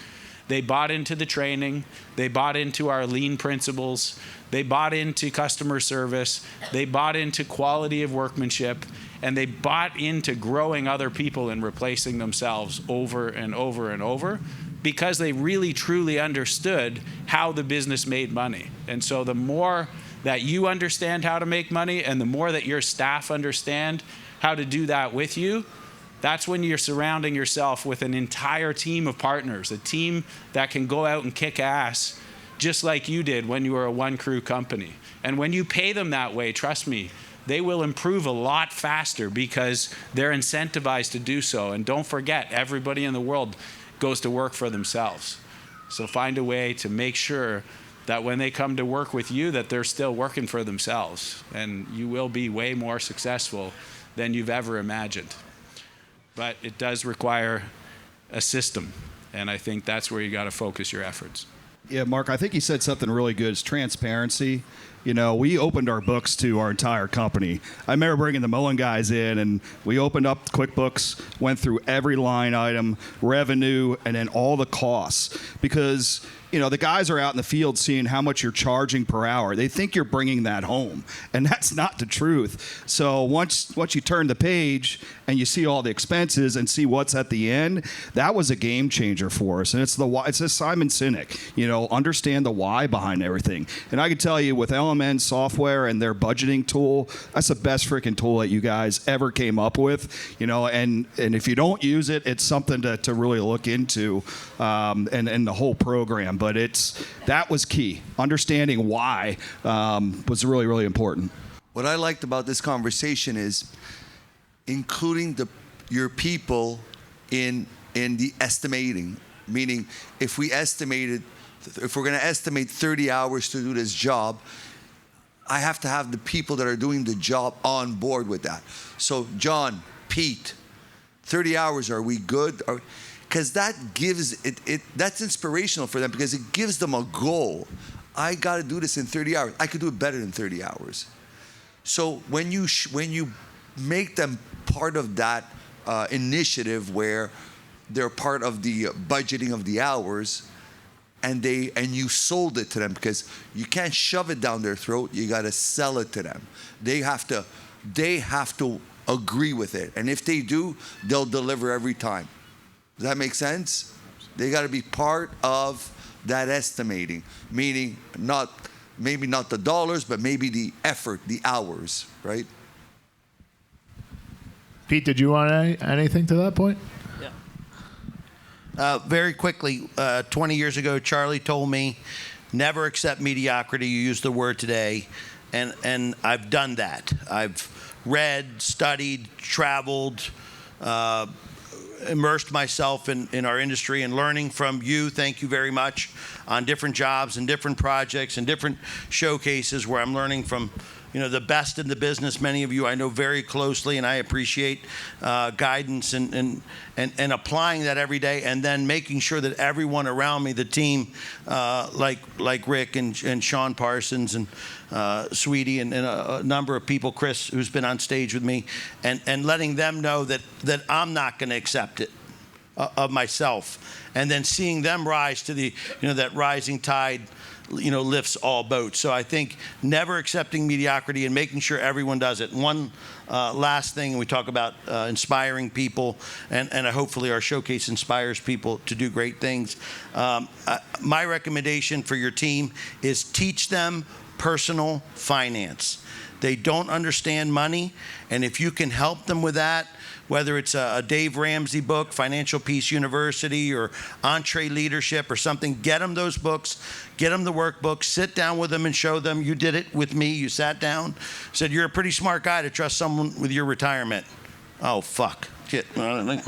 Speaker 6: They bought into the training, they bought into our lean principles, they bought into customer service, they bought into quality of workmanship, and they bought into growing other people and replacing themselves over and over and over, because they really truly understood how the business made money. And so the more that you understand how to make money and the more that your staff understand how to do that with you, that's when you're surrounding yourself with an entire team of partners, a team that can go out and kick ass just like you did when you were a one-crew company. And when you pay them that way, trust me, they will improve a lot faster because they're incentivized to do so. And don't forget, everybody in the world goes to work for themselves. So find a way to make sure that when they come to work with you, that they're still working for themselves. And you will be way more successful than you've ever imagined. But it does require a system. And I think that's where you got to focus your efforts.
Speaker 3: Yeah, Mark, I think he said something really good. It's transparency. You know, we opened our books to our entire company. I remember bringing the Mullen guys in, and we opened up QuickBooks, went through every line item, revenue, and then all the costs. Because, you know, the guys are out in the field seeing how much you're charging per hour. They think you're bringing that home, and that's not the truth. So once you turn the page and you see all the expenses and see what's at the end, that was a game changer for us. And it's a Simon Sinek, you know, understand the why behind everything. And I can tell you with LMN software and their budgeting tool, that's the best freaking tool that you guys ever came up with, you know, and if you don't use it, it's something to really look into, and the whole program. But that was key. Understanding why was really, really important.
Speaker 4: What I liked about this conversation is including your people in the estimating. Meaning, if we're going to estimate 30 hours to do this job, I have to have the people that are doing the job on board with that. So, John, Pete, 30 hours, are we good? Because that gives that's inspirational for them, because it gives them a goal. I got to do this in 30 hours. I could do it better than 30 hours. So when you make them part of that initiative where they're part of the budgeting of the hours, and you sold it to them, because you can't shove it down their throat. You got to sell it to them. They have to agree with it, and if they do, they'll deliver every time. Does that make sense? They got to be part of that estimating, meaning maybe not the dollars, but maybe the effort, the hours, right?
Speaker 1: Pete, did you want anything to that point?
Speaker 7: Yeah. Very quickly, 20 years ago, Charlie told me, never accept mediocrity. You used the word today, and I've done that. I've read, studied, traveled, immersed myself in our industry and learning from you. Thank you very much, on different jobs and different projects and different showcases where I'm learning from, you know, the best in the business. Many of you I know very closely, and I appreciate guidance and applying that every day, and then making sure that everyone around me, the team, like Rick and Sean Parsons and Sweetie and a number of people, Chris, who's been on stage with me, and letting them know that I'm not going to accept it of myself, and then seeing them rise to the, you know, that rising tide, you know, lifts all boats. So I think never accepting mediocrity and making sure everyone does it. One last thing, we talk about inspiring people, and hopefully our showcase inspires people to do great things. My recommendation for your team is teach them personal finance. They don't understand money, and if you can help them with that, whether it's a Dave Ramsey book, Financial Peace University, or Entree Leadership or something, get them those books, get them the workbooks, sit down with them and show them. You did it with me. You sat down, said, you're a pretty smart guy to trust someone with your retirement. oh, fuck. Shit. I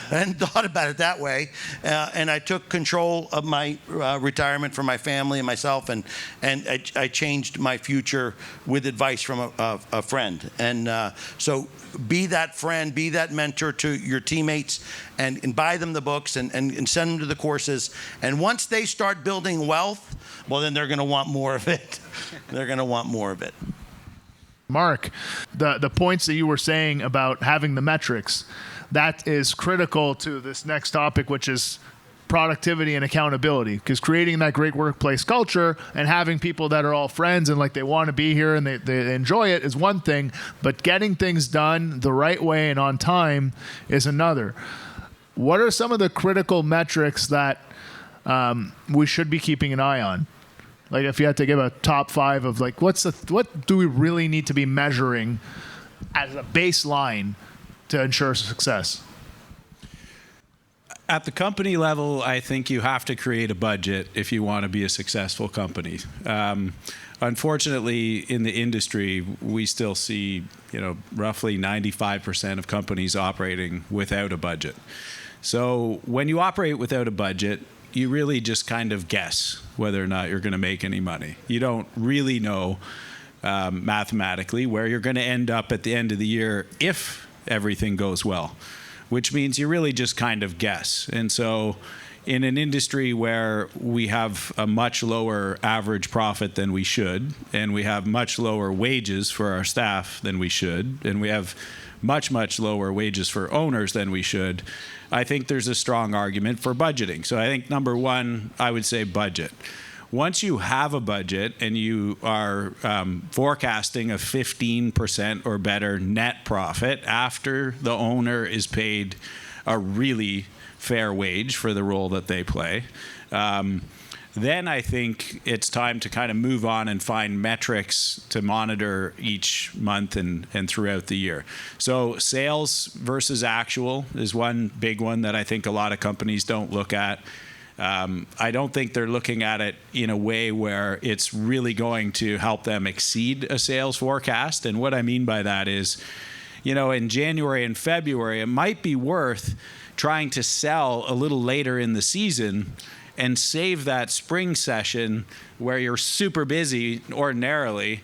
Speaker 7: hadn't thought about it that way. And I took control of my retirement for my family and myself, and I changed my future with advice from a friend. And so be that friend, be that mentor to your teammates, and buy them the books and send them to the courses. And once they start building wealth, well, then they're going to want more of it. They're going to want more of it.
Speaker 1: Mark, the points that you were saying about having the metrics, that is critical to this next topic, which is productivity and accountability, because creating that great workplace culture and having people that are all friends and like they want to be here and they enjoy it is one thing, but getting things done the right way and on time is another. What are some of the critical metrics that we should be keeping an eye on? Like if you had to give a top 5 of like, what do we really need to be measuring as a baseline to ensure success?
Speaker 6: At the company level, I think you have to create a budget if you want to be a successful company. Unfortunately, in the industry, we still see, roughly 95% of companies operating without a budget. So when you operate without a budget, you really just kind of guess whether or not you're going to make any money. You don't really know mathematically where you're going to end up at the end of the year if everything goes well, which means you really just kind of guess. And so in an industry where we have a much lower average profit than we should, and we have much lower wages for our staff than we should, and we have much, much lower wages for owners than we should, I think there's a strong argument for budgeting. So I think number one, I would say budget. Once you have a budget and you are forecasting a 15% or better net profit after the owner is paid a really fair wage for the role that they play, then I think it's time to kind of move on and find metrics to monitor each month and throughout the year. So sales versus actual is one big one that I think a lot of companies don't look at. I don't think they're looking at it in a way where it's really going to help them exceed a sales forecast. And what I mean by that is, in January and February, it might be worth trying to sell a little later in the season and save that spring session where you're super busy ordinarily,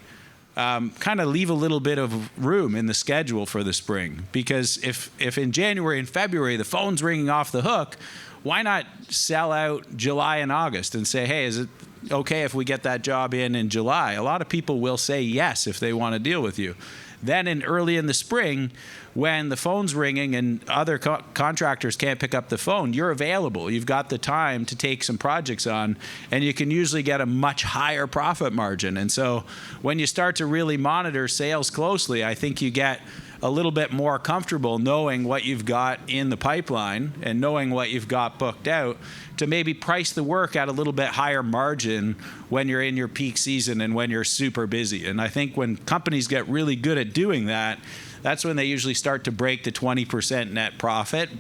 Speaker 6: kind of leave a little bit of room in the schedule for the spring. Because if in January and February the phone's ringing off the hook, why not sell out July and August and say, hey, is it okay if we get that job in July? A lot of people will say yes if they want to deal with you. Then early in the spring, when the phone's ringing and other contractors can't pick up the phone, you're available. You've got the time to take some projects on, and you can usually get a much higher profit margin. And so when you start to really monitor sales closely, I think you get a little bit more comfortable knowing what you've got in the pipeline and knowing what you've got booked out to maybe price the work at a little bit higher margin when you're in your peak season and when you're super busy. And I think when companies get really good at doing that, that's when they usually start to break the 20% net profit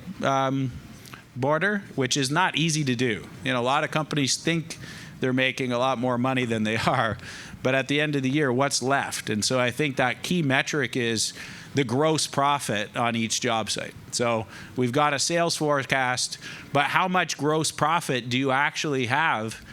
Speaker 6: border, which is not easy to do. A lot of companies think they're making a lot more money than they are, but at the end of the year, what's left? And so I think that key metric is the gross profit on each job site. So we've got a sales forecast, but how much gross profit do you actually have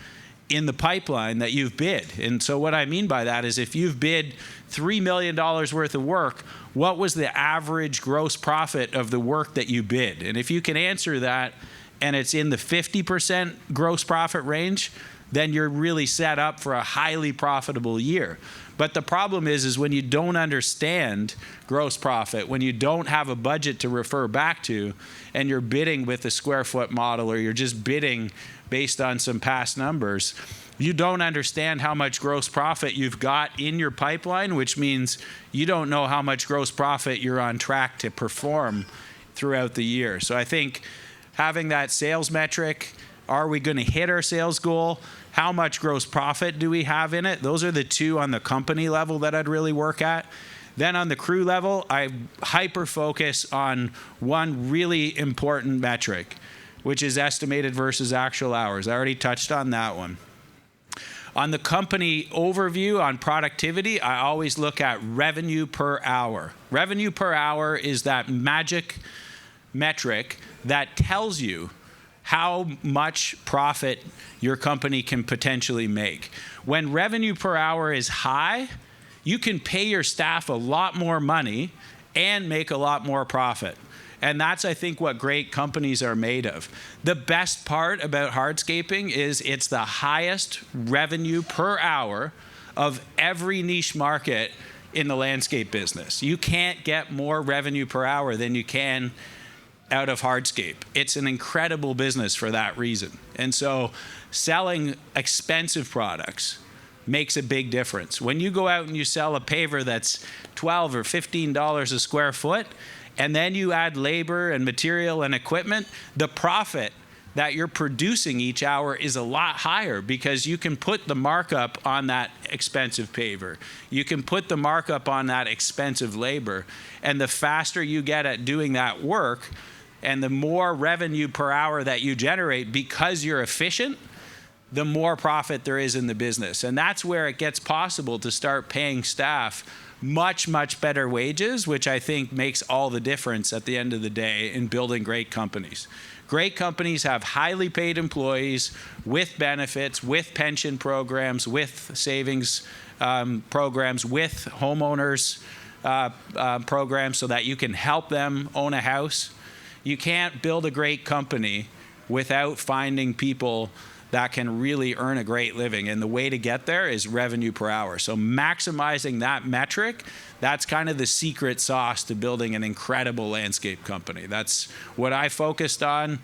Speaker 6: in the pipeline that you've bid? And so what I mean by that is if you've bid $3 million worth of work, what was the average gross profit of the work that you bid? And if you can answer that and it's in the 50% gross profit range, then you're really set up for a highly profitable year. But the problem is when you don't understand gross profit, when you don't have a budget to refer back to, and you're bidding with a square foot model or you're just bidding based on some past numbers, you don't understand how much gross profit you've got in your pipeline, which means you don't know how much gross profit you're on track to perform throughout the year. So I think having that sales metric, are we going to hit our sales goal? How much gross profit do we have in it? Those are the two on the company level that I'd really work at. Then on the crew level, I hyper focus on one really important metric, which is estimated versus actual hours. I already touched on that one. On the company overview on productivity, I always look at revenue per hour. Revenue per hour is that magic metric that tells you how much profit your company can potentially make. When revenue per hour is high, you can pay your staff a lot more money and make a lot more profit. And that's, I think, what great companies are made of. The best part about hardscaping is it's the highest revenue per hour of every niche market in the landscape business. You can't get more revenue per hour than you can out of hardscape. It's an incredible business for that reason. And so selling expensive products makes a big difference. When you go out and you sell a paver that's $12 or $15 a square foot, and then you add labor and material and equipment, the profit that you're producing each hour is a lot higher because you can put the markup on that expensive paver. You can put the markup on that expensive labor. And the faster you get at doing that work and the more revenue per hour that you generate because you're efficient, the more profit there is in the business. And that's where it gets possible to start paying staff much, much better wages, which I think makes all the difference at the end of the day in building great companies. Great companies have highly paid employees with benefits, with pension programs, with savings programs, with homeowners programs so that you can help them own a house. You can't build a great company without finding people that can really earn a great living. And the way to get there is revenue per hour. So maximizing that metric, that's kind of the secret sauce to building an incredible landscape company. That's what I focused on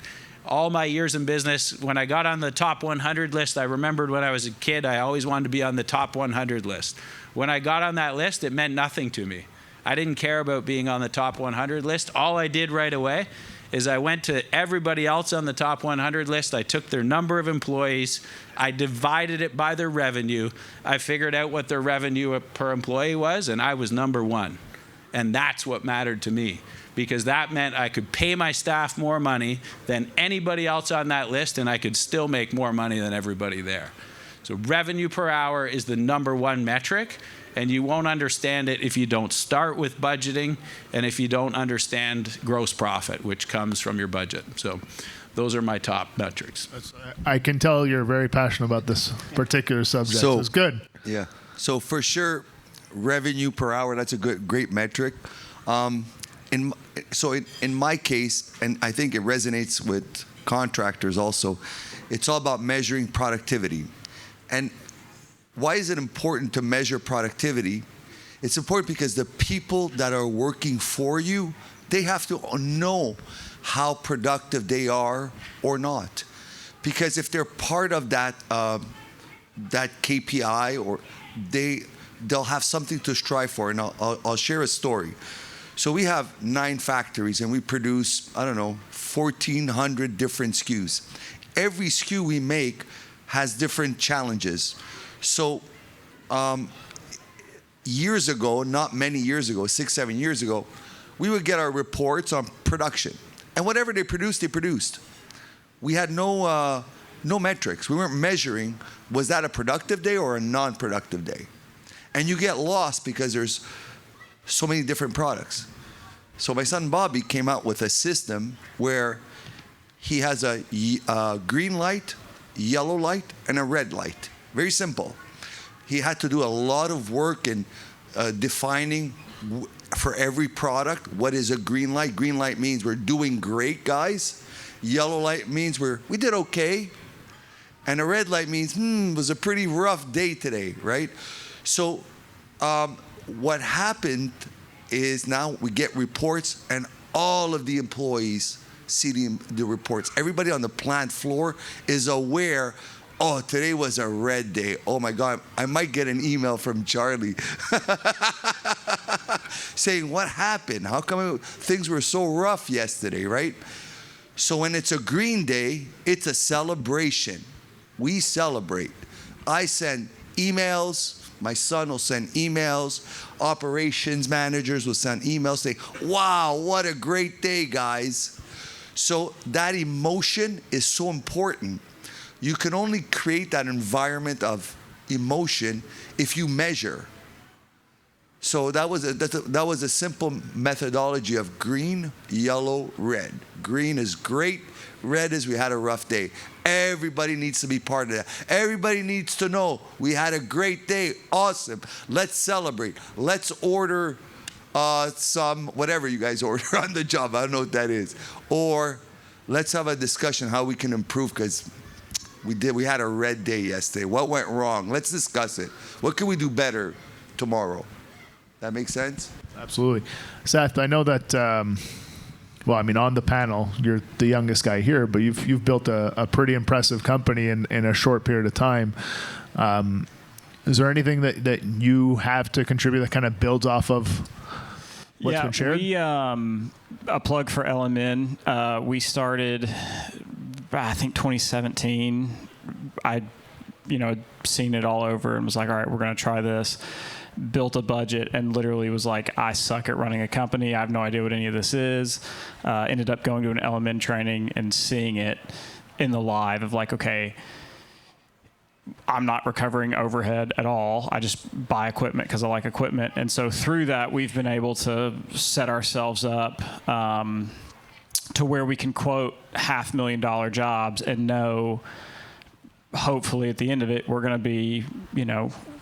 Speaker 6: all my years in business. When I got on the top 100 list, I remembered when I was a kid, I always wanted to be on the top 100 list. When I got on that list, it meant nothing to me. I didn't care about being on the top 100 list. All I did right away is I went to everybody else on the top 100 list. I took their number of employees. I divided it by their revenue. I figured out what their revenue per employee was, and I was number one. And that's what mattered to me, because that meant I could pay my staff more money than anybody else on that list, and I could still make more money than everybody there. So revenue per hour is the number one metric. And you won't understand it if you don't start with budgeting and if you don't understand gross profit, which comes from your budget. So those are my top metrics.
Speaker 1: I can tell you're very passionate about this particular subject. So it's good.
Speaker 4: Yeah. So for sure, revenue per hour, that's a great metric. In my case, and I think it resonates with contractors also, it's all about measuring productivity. And why is it important to measure productivity? It's important because the people that are working for you, they have to know how productive they are or not. Because if they're part of that KPI, or they'll have something to strive for. And I'll share a story. So we have 9 factories and we produce, 1,400 different SKUs. Every SKU we make has different challenges. So years ago, not many years ago, 6-7 years ago, we would get our reports on production. And whatever they produced. We had no metrics. We weren't measuring, was that a productive day or a non-productive day? And you get lost because there's so many different products. So my son Bobby came out with a system where he has a green light, yellow light, and a red light. Very simple. He had to do a lot of work in defining for every product what is a green light. Green light means we're doing great, guys. Yellow light means we did okay. And a red light means, it was a pretty rough day today, right? So what happened is now we get reports and all of the employees see the reports. Everybody on the plant floor is aware, oh, today was a red day. Oh my God, I might get an email from Charlie saying, what happened? How come things were so rough yesterday, right? So when it's a green day, it's a celebration. We celebrate. I send emails. My son will send emails. Operations managers will send emails saying, wow, what a great day, guys. So that emotion is so important. You can only create that environment of emotion if you measure. So that was a simple methodology of green, yellow, red. Green is great. Red is we had a rough day. Everybody needs to be part of that. Everybody needs to know we had a great day. Awesome. Let's celebrate. Let's order some whatever you guys order on the job. I don't know what that is. Or let's have a discussion how we can improve, because we had a red day yesterday. What went wrong? Let's discuss it. What can we do better tomorrow? That makes sense?
Speaker 1: Absolutely. Seth, I know that, well, I mean, on the panel, you're the youngest guy here, but you've built a pretty impressive company in a short period of time. Is there anything that you have to contribute that kind of builds off of what's been shared?
Speaker 5: A plug for LMN. We started, I think, 2017. I'd seen it all over and was like, all right, we're going to try this. Built a budget and literally was like, I suck at running a company. I have no idea what any of this is. Ended up going to an LMN training and seeing it in the live of like, okay, I'm not recovering overhead at all. I just buy equipment because I like equipment. And so through that, we've been able to set ourselves up to where we can quote $500,000 jobs and know, hopefully at the end of it, we're going to be,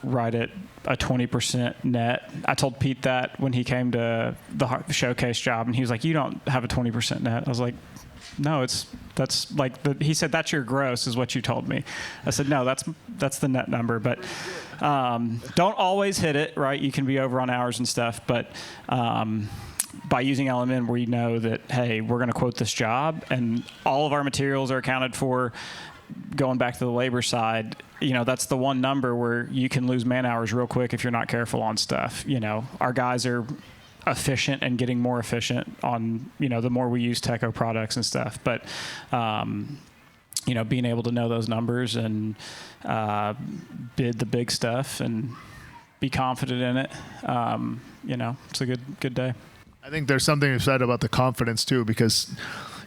Speaker 5: right at a 20% net. I told Pete that when he came to the showcase job, and he was like, you don't have a 20% net. I was like, no, that's like he said, that's your gross is what you told me. I said, no, that's the net number, but don't always hit it, right? You can be over on hours and stuff, but by using LMN, we know that, hey, we're going to quote this job and all of our materials are accounted for. Going back to the labor side, that's the one number where you can lose man hours real quick if you're not careful on stuff. Our guys are efficient and getting more efficient on, the more we use Techo products and stuff. But, being able to know those numbers and bid the big stuff and be confident in it, it's a good day.
Speaker 1: I think there's something you've said about the confidence too, because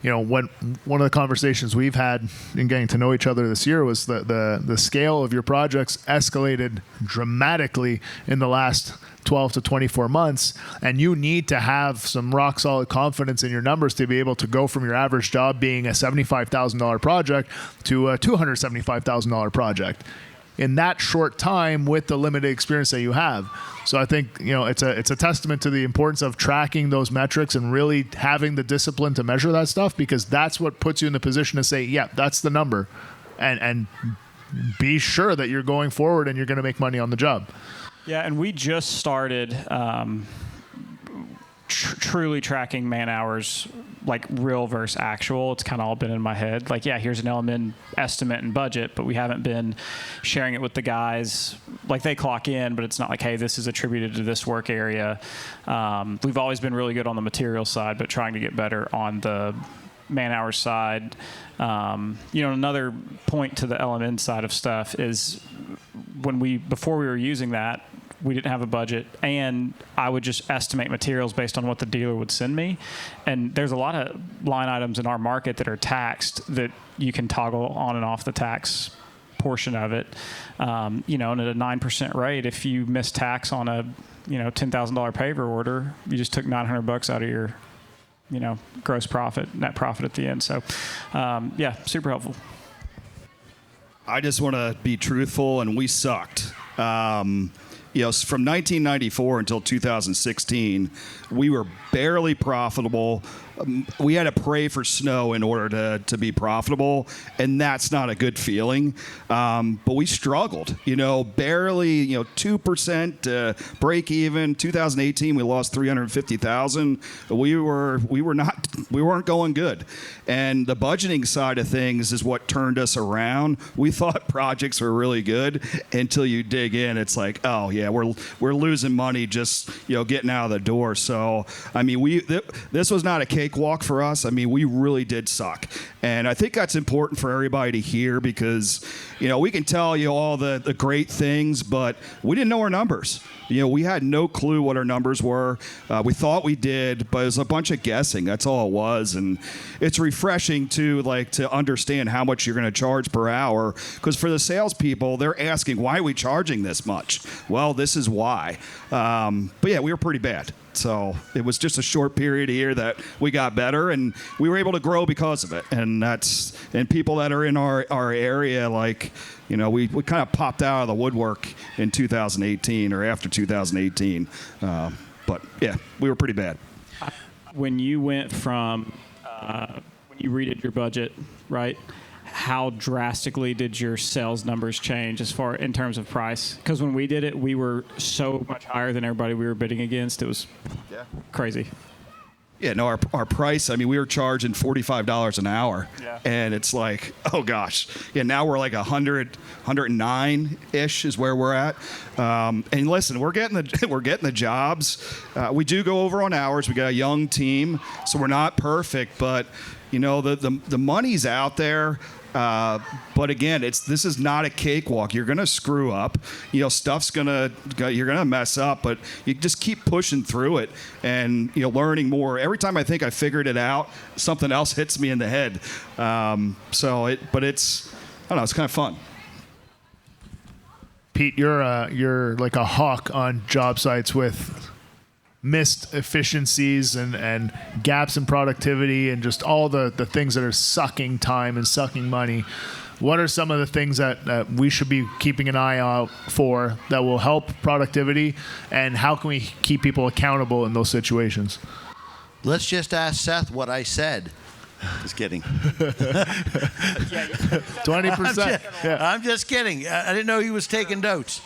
Speaker 1: when one of the conversations we've had in getting to know each other this year was the scale of your projects escalated dramatically in the last 12 to 24 months, and you need to have some rock solid confidence in your numbers to be able to go from your average job being a $75,000 project to a $275,000 project in that short time with the limited experience that you have. So I think, it's a testament to the importance of tracking those metrics and really having the discipline to measure that stuff, because that's what puts you in the position to say, yeah, that's the number, and be sure that you're going forward and you're going to make money on the job.
Speaker 5: Yeah, and we just started truly tracking man hours, like real versus actual. It's kind of all been in my head. Like, yeah, here's an LMN estimate and budget, but we haven't been sharing it with the guys. Like, they clock in, but it's not like, hey, this is attributed to this work area. We've always been really good on the material side, but trying to get better on the man hours side. Another point to the LMN side of stuff is before we were using that, we didn't have a budget, and I would just estimate materials based on what the dealer would send me. And there's a lot of line items in our market that are taxed that you can toggle on and off the tax portion of it. And at a 9% rate, if you miss tax on a $10,000 paver order, you just took $900 out of your gross profit, net profit at the end. So super helpful.
Speaker 3: I just want to be truthful, and we sucked. From 1994 until 2016, we were barely profitable. We had to pray for snow in order to be profitable, and that's not a good feeling. But we struggled, barely, 2% to break even. 2018, we lost $350,000. We weren't going good. And the budgeting side of things is what turned us around. We thought projects were really good until you dig in. It's like, oh yeah, we're losing money just getting out of the door. So I mean, this was not a case cakewalk for us. I mean, we really did suck. And I think that's important for everybody to hear because, we can tell you all the great things, but we didn't know our numbers. We had no clue what our numbers were. We thought we did, but it was a bunch of guessing. That's all it was. And it's refreshing to understand how much you're going to charge per hour. Because for the salespeople, they're asking, why are we charging this much? Well, this is why. But yeah, we were pretty bad. So it was just a short period here that we got better, and we were able to grow because of it. And people that are in our area, we kind of popped out of the woodwork in 2018 or after 2018. But yeah, we were pretty bad.
Speaker 5: When you went from when you redid your budget, right? How drastically did your sales numbers change in terms of price? Because when we did it, we were so much higher than everybody we were bidding against. It was crazy.
Speaker 3: Yeah, no, our price, we were charging $45 an hour. Yeah. And it's like, oh gosh. Yeah, now we're like 109-ish is where we're at. And listen, we're getting the jobs. We do go over on hours. We got a young team, so we're not perfect, but the money's out there. But again, this is not a cakewalk. You're gonna screw up. You're gonna mess up, but you just keep pushing through it and learning more. Every time I think I figured it out, something else hits me in the head. But it's kind of fun.
Speaker 1: Pete, you're like a hawk on job sites with missed efficiencies and gaps in productivity and just all the things that are sucking time and sucking money. What are some of the things that we should be keeping an eye out for that will help productivity, and how can we keep people accountable in those situations?
Speaker 7: Let's just ask Seth what I said. Just kidding.
Speaker 1: 20%.
Speaker 7: I'm just kidding. I didn't know he was taking notes.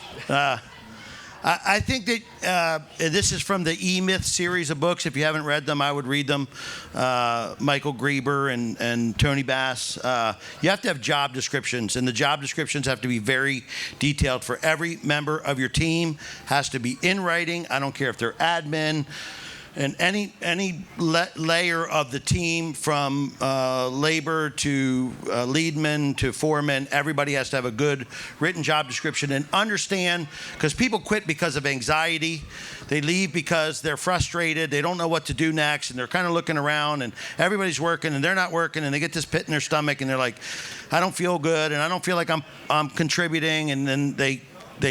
Speaker 7: I think that this is from the E-Myth series of books. If you haven't read them, I would read them. Michael Grieber and Tony Bass. You have to have job descriptions, and the job descriptions have to be very detailed for every member of your team. Has to be in writing. I don't care if they're admin. And any layer of the team, from labor to leadman to foreman, everybody has to have a good written job description and understand, because people quit because of anxiety. They leave because they're frustrated. They don't know what to do next, and they're kind of looking around, and everybody's working, and they're not working, and they get this pit in their stomach, and they're like, I don't feel good, and I don't feel like I'm contributing, and then they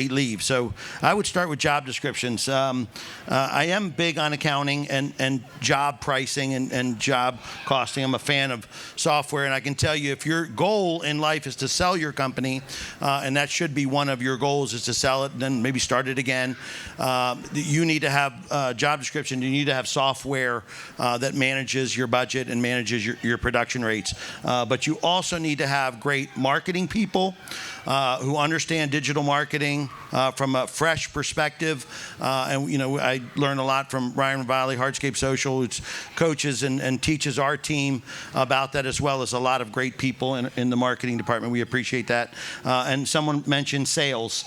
Speaker 7: leave. So I would start with job descriptions. I am big on accounting and job pricing and job costing. I'm a fan of software, and I can tell you, if your goal in life is to sell your company, and that should be one of your goals, is to sell it and then maybe start it again, you need to have a job description. You need to have software that manages your budget and manages your production rates. But you also need to have great marketing people who understand digital marketing from a fresh perspective. And I learned a lot from Ryan Riley, Hardscape Social, who coaches and teaches our team about that, as well as a lot of great people in the marketing department. We appreciate that. And someone mentioned sales,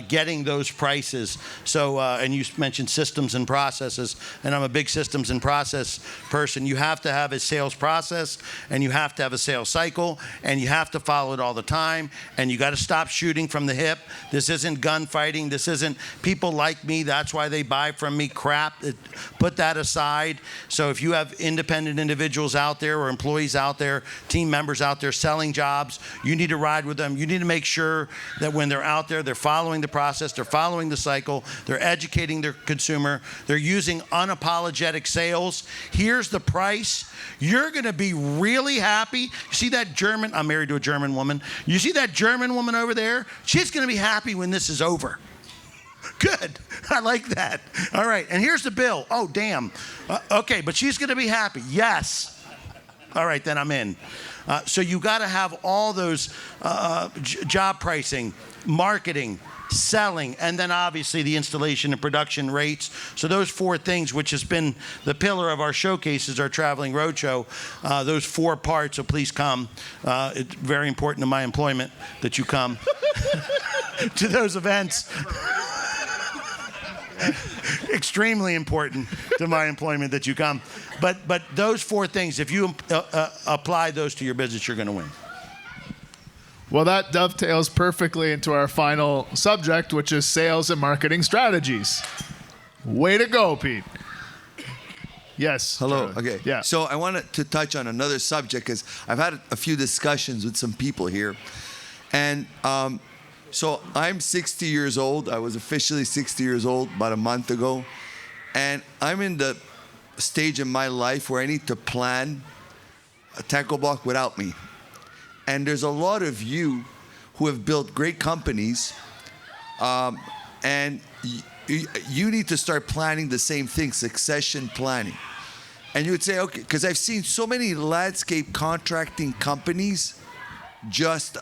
Speaker 7: getting those prices. So, and you mentioned systems and processes, and I'm a big systems and process person. You have to have a sales process, and you have to have a sales cycle, and you have to follow it all the time, and you got to stop shooting from the hip. This isn't gunfighting. This isn't people like me, that's why they buy from me crap. Put that aside. So if you have independent individuals out there or employees out there, team members out there selling jobs, you need to ride with them. You need to make sure that when they're out there, they're following the process, they're following the cycle, they're educating their consumer, they're using unapologetic sales. Here's the price. You're going to be really happy. You see that German, I'm married to a German woman. You see that German woman over there? She's going to be happy when this is over. Good. I like that. All right. And here's the bill. Oh, damn. Okay, but she's going to be happy. Yes. All right, then I'm in. So you got to have all those job pricing, marketing, selling, and then obviously the installation and production rates. So those four things, which has been the pillar of our showcases, our traveling roadshow, those four parts. So please come. It's very important to my employment that you come to those events. extremely important to my employment that you come. But those 4 things, if you apply those to your business, you're going to win.
Speaker 1: Well, that dovetails perfectly into our final subject, which is sales and marketing strategies. Way to go, Pete. Yes.
Speaker 4: Hello.
Speaker 1: Charlie.
Speaker 4: Okay.
Speaker 1: Yeah.
Speaker 4: So I wanted to touch on another subject because I've had a few discussions with some people here. And so I'm 60 years old. I was officially 60 years old about a month ago. And I'm in the stage in my life where I need to plan a Techo-Bloc without me. And there's a lot of you who have built great companies, and you need to start planning the same thing, succession planning. And you would say, okay, because I've seen so many landscape contracting companies just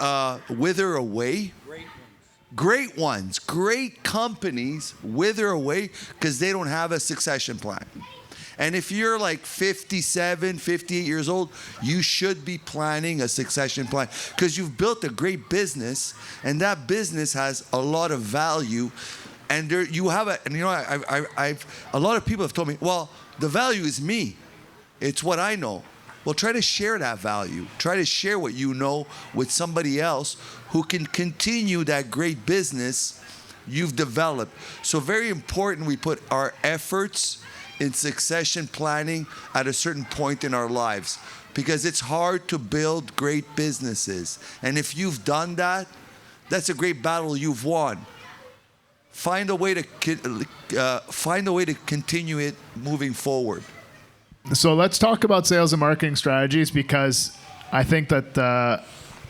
Speaker 4: wither away. Great ones, great companies wither away because they don't have a succession plan. And if you're like 57, 58 years old, you should be planning a succession plan because you've built a great business, and that business has a lot of value. And there, you have a, and you know, a lot of people have told me, well, the value is me. It's what I know. Well, try to share that value. Try to share what you know with somebody else who can continue that great business you've developed. So very important we put our efforts in succession planning at a certain point in our lives, because it's hard to build great businesses. And if you've done that, that's a great battle you've won. Find a way to continue it moving forward.
Speaker 1: So let's talk about sales and marketing strategies, because I think that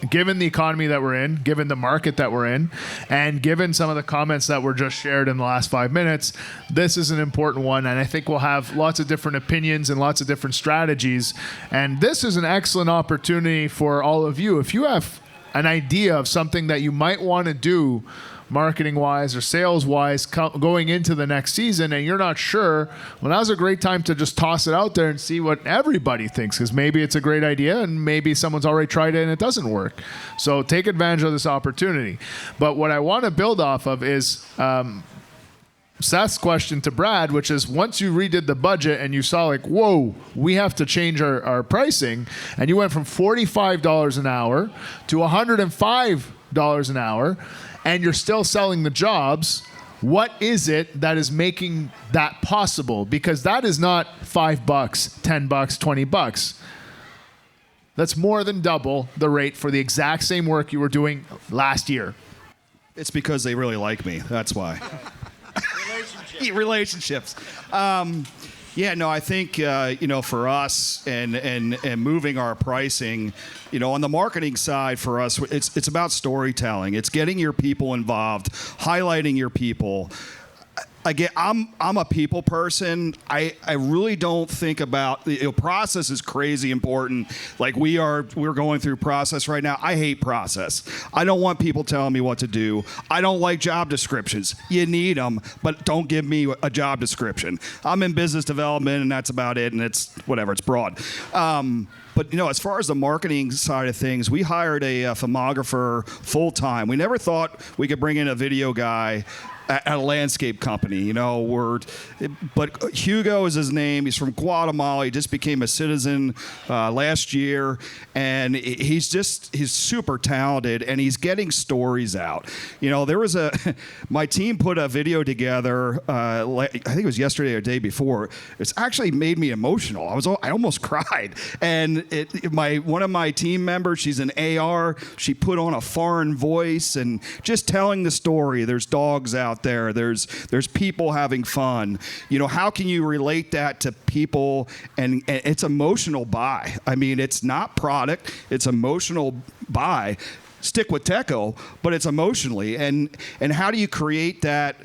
Speaker 1: given the economy that we're in, given the market that we're in, and given some of the comments that were just shared in the last 5 minutes, this is an important one. And I think we'll have lots of different opinions and lots of different strategies. And this is an excellent opportunity for all of you. If you have an idea of something that you might want to do marketing-wise or sales-wise going into the next season, and you're not sure, well, now's a great time to just toss it out there and see what everybody thinks, because maybe it's a great idea and maybe someone's already tried it and it doesn't work. So take advantage of this opportunity. But what I want to build off of is Seth's question to Brad, which is, once you redid the budget and you saw like, whoa, we have to change our pricing, and you went from $45 an hour to $105 an hour, and you're still selling the jobs, what is it that is making that possible? Because that is not $5, $10, $20. That's more than double the rate for the exact same work you were doing last year.
Speaker 3: It's because they really like me. That's why. Relationships. Yeah, no, I think, for us and moving our pricing, on the marketing side for us, it's about storytelling. It's getting your people involved, highlighting your people. Again, I'm a people person. I really don't think about process is crazy important. Like we're going through process right now. I hate process. I don't want people telling me what to do. I don't like job descriptions. You need them, but don't give me a job description. I'm in business development, and that's about it. And it's whatever. It's broad. But as far as the marketing side of things, we hired a filmographer full time. We never thought we could bring in a video guy at a landscape company, but Hugo is his name. He's from Guatemala. He just became a citizen last year, and he's super talented, and he's getting stories out. There was my team put a video together. I think it was yesterday or the day before. It's actually made me emotional. I almost cried. And one of my team members, she's an AR. She put on a foreign voice and just telling the story. There's dogs out there. There's people having fun. How can you relate that to people? And it's emotional buy. I mean, it's not product. It's emotional buy. Stick with Techo, but it's emotionally. And how do you create that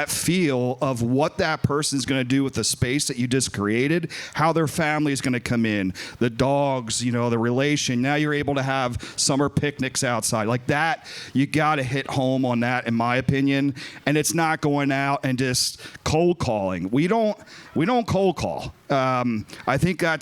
Speaker 3: feel of what that person's going to do with the space that you just created, how their family is going to come in, the dogs, the relation. Now you're able to have summer picnics outside. Like that, you got to hit home on that, in my opinion. And it's not going out and just cold calling. We don't cold call. I think I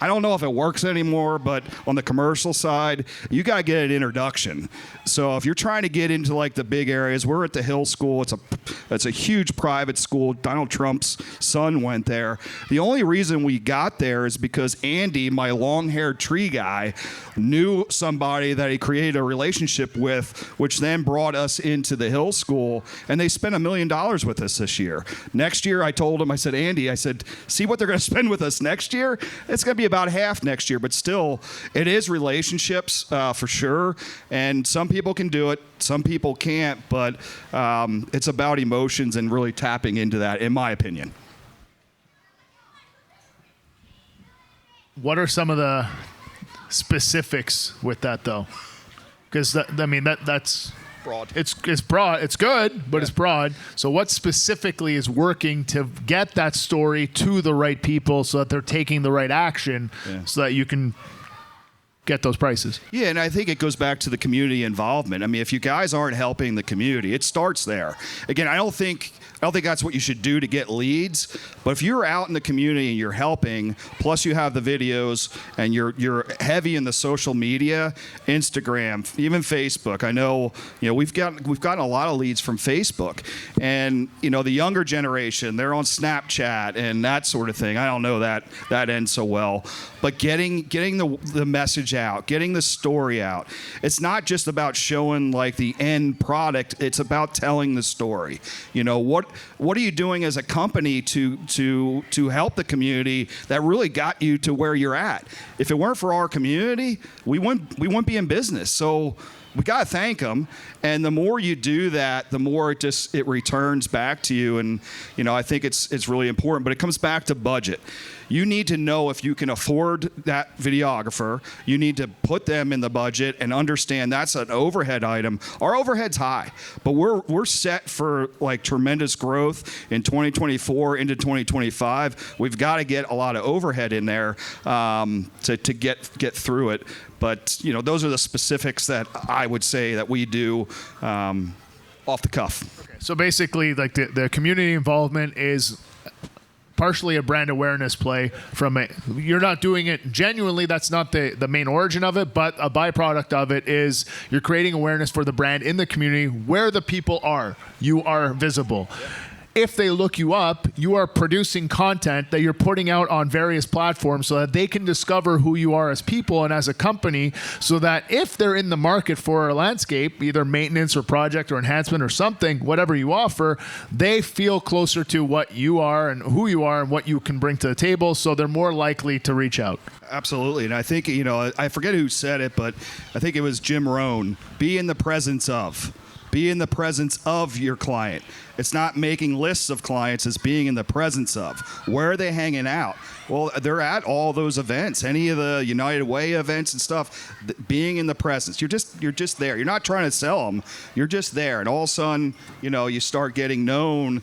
Speaker 3: don't know if it works anymore, but on the commercial side, you got to get an introduction. So if you're trying to get into like the big areas, we're at the Hill School. It's a huge private school. Donald Trump's son went there. The only reason we got there is because Andy, my long-haired tree guy, knew somebody that he created a relationship with, which then brought us into the Hill School, and they spent $1 million with us this year. Next year, I told him, I said, Andy, see what they're going to spend with us next year? It's going to be about half next year, but still, it is relationships for sure, and some people can do it, some people can't, but it's about emotions and really tapping into that, in my opinion.
Speaker 1: What are some of the specifics with that, though? Because that's
Speaker 3: broad.
Speaker 1: It's broad. It's good, but it's broad. So what specifically is working to get that story to the right people so that they're taking the right action, so that you can get those prices?
Speaker 3: Yeah, and I think it goes back to the community involvement. I mean, if you guys aren't helping the community, it starts there. Again, I don't think that's what you should do to get leads, but if you're out in the community and you're helping, plus you have the videos and you're heavy in the social media, Instagram, even Facebook. I know, we've gotten a lot of leads from Facebook, and the younger generation, they're on Snapchat and that sort of thing. I don't know that ends so well, but getting the message out, getting the story out. It's not just about showing like the end product. It's about telling the story. What are you doing as a company to help the community that really got you to where you're at? If it weren't for our community, we wouldn't be in business. So we got to thank them. And the more you do that, the more it returns back to you. And, I think it's really important, but it comes back to budget. You need to know if you can afford that videographer. You need to put them in the budget and understand that's an overhead item. Our overhead's high, but we're set for like tremendous growth in 2024 into 2025. We've got to get a lot of overhead in there to get through it. But those are the specifics that I would say that we do off the cuff.
Speaker 1: Okay. So basically, like the community involvement is partially a brand awareness play you're not doing it genuinely. That's not the main origin of it, but a byproduct of it is you're creating awareness for the brand in the community where the people are. You are visible. If they look you up, you are producing content that you're putting out on various platforms so that they can discover who you are as people and as a company, so that if they're in the market for a landscape, either maintenance or project or enhancement or something, whatever you offer, they feel closer to what you are and who you are and what you can bring to the table, so they're more likely to reach out.
Speaker 3: Absolutely. And I think, I forget who said it, but I think it was Jim Rohn. Be in the presence of your client. It's not making lists of clients, it's being in the presence of. Where are they hanging out? Well, they're at all those events, any of the United Way events and stuff. Being in the presence, you're just there. You're not trying to sell them. You're just there, and all of a sudden, you start getting known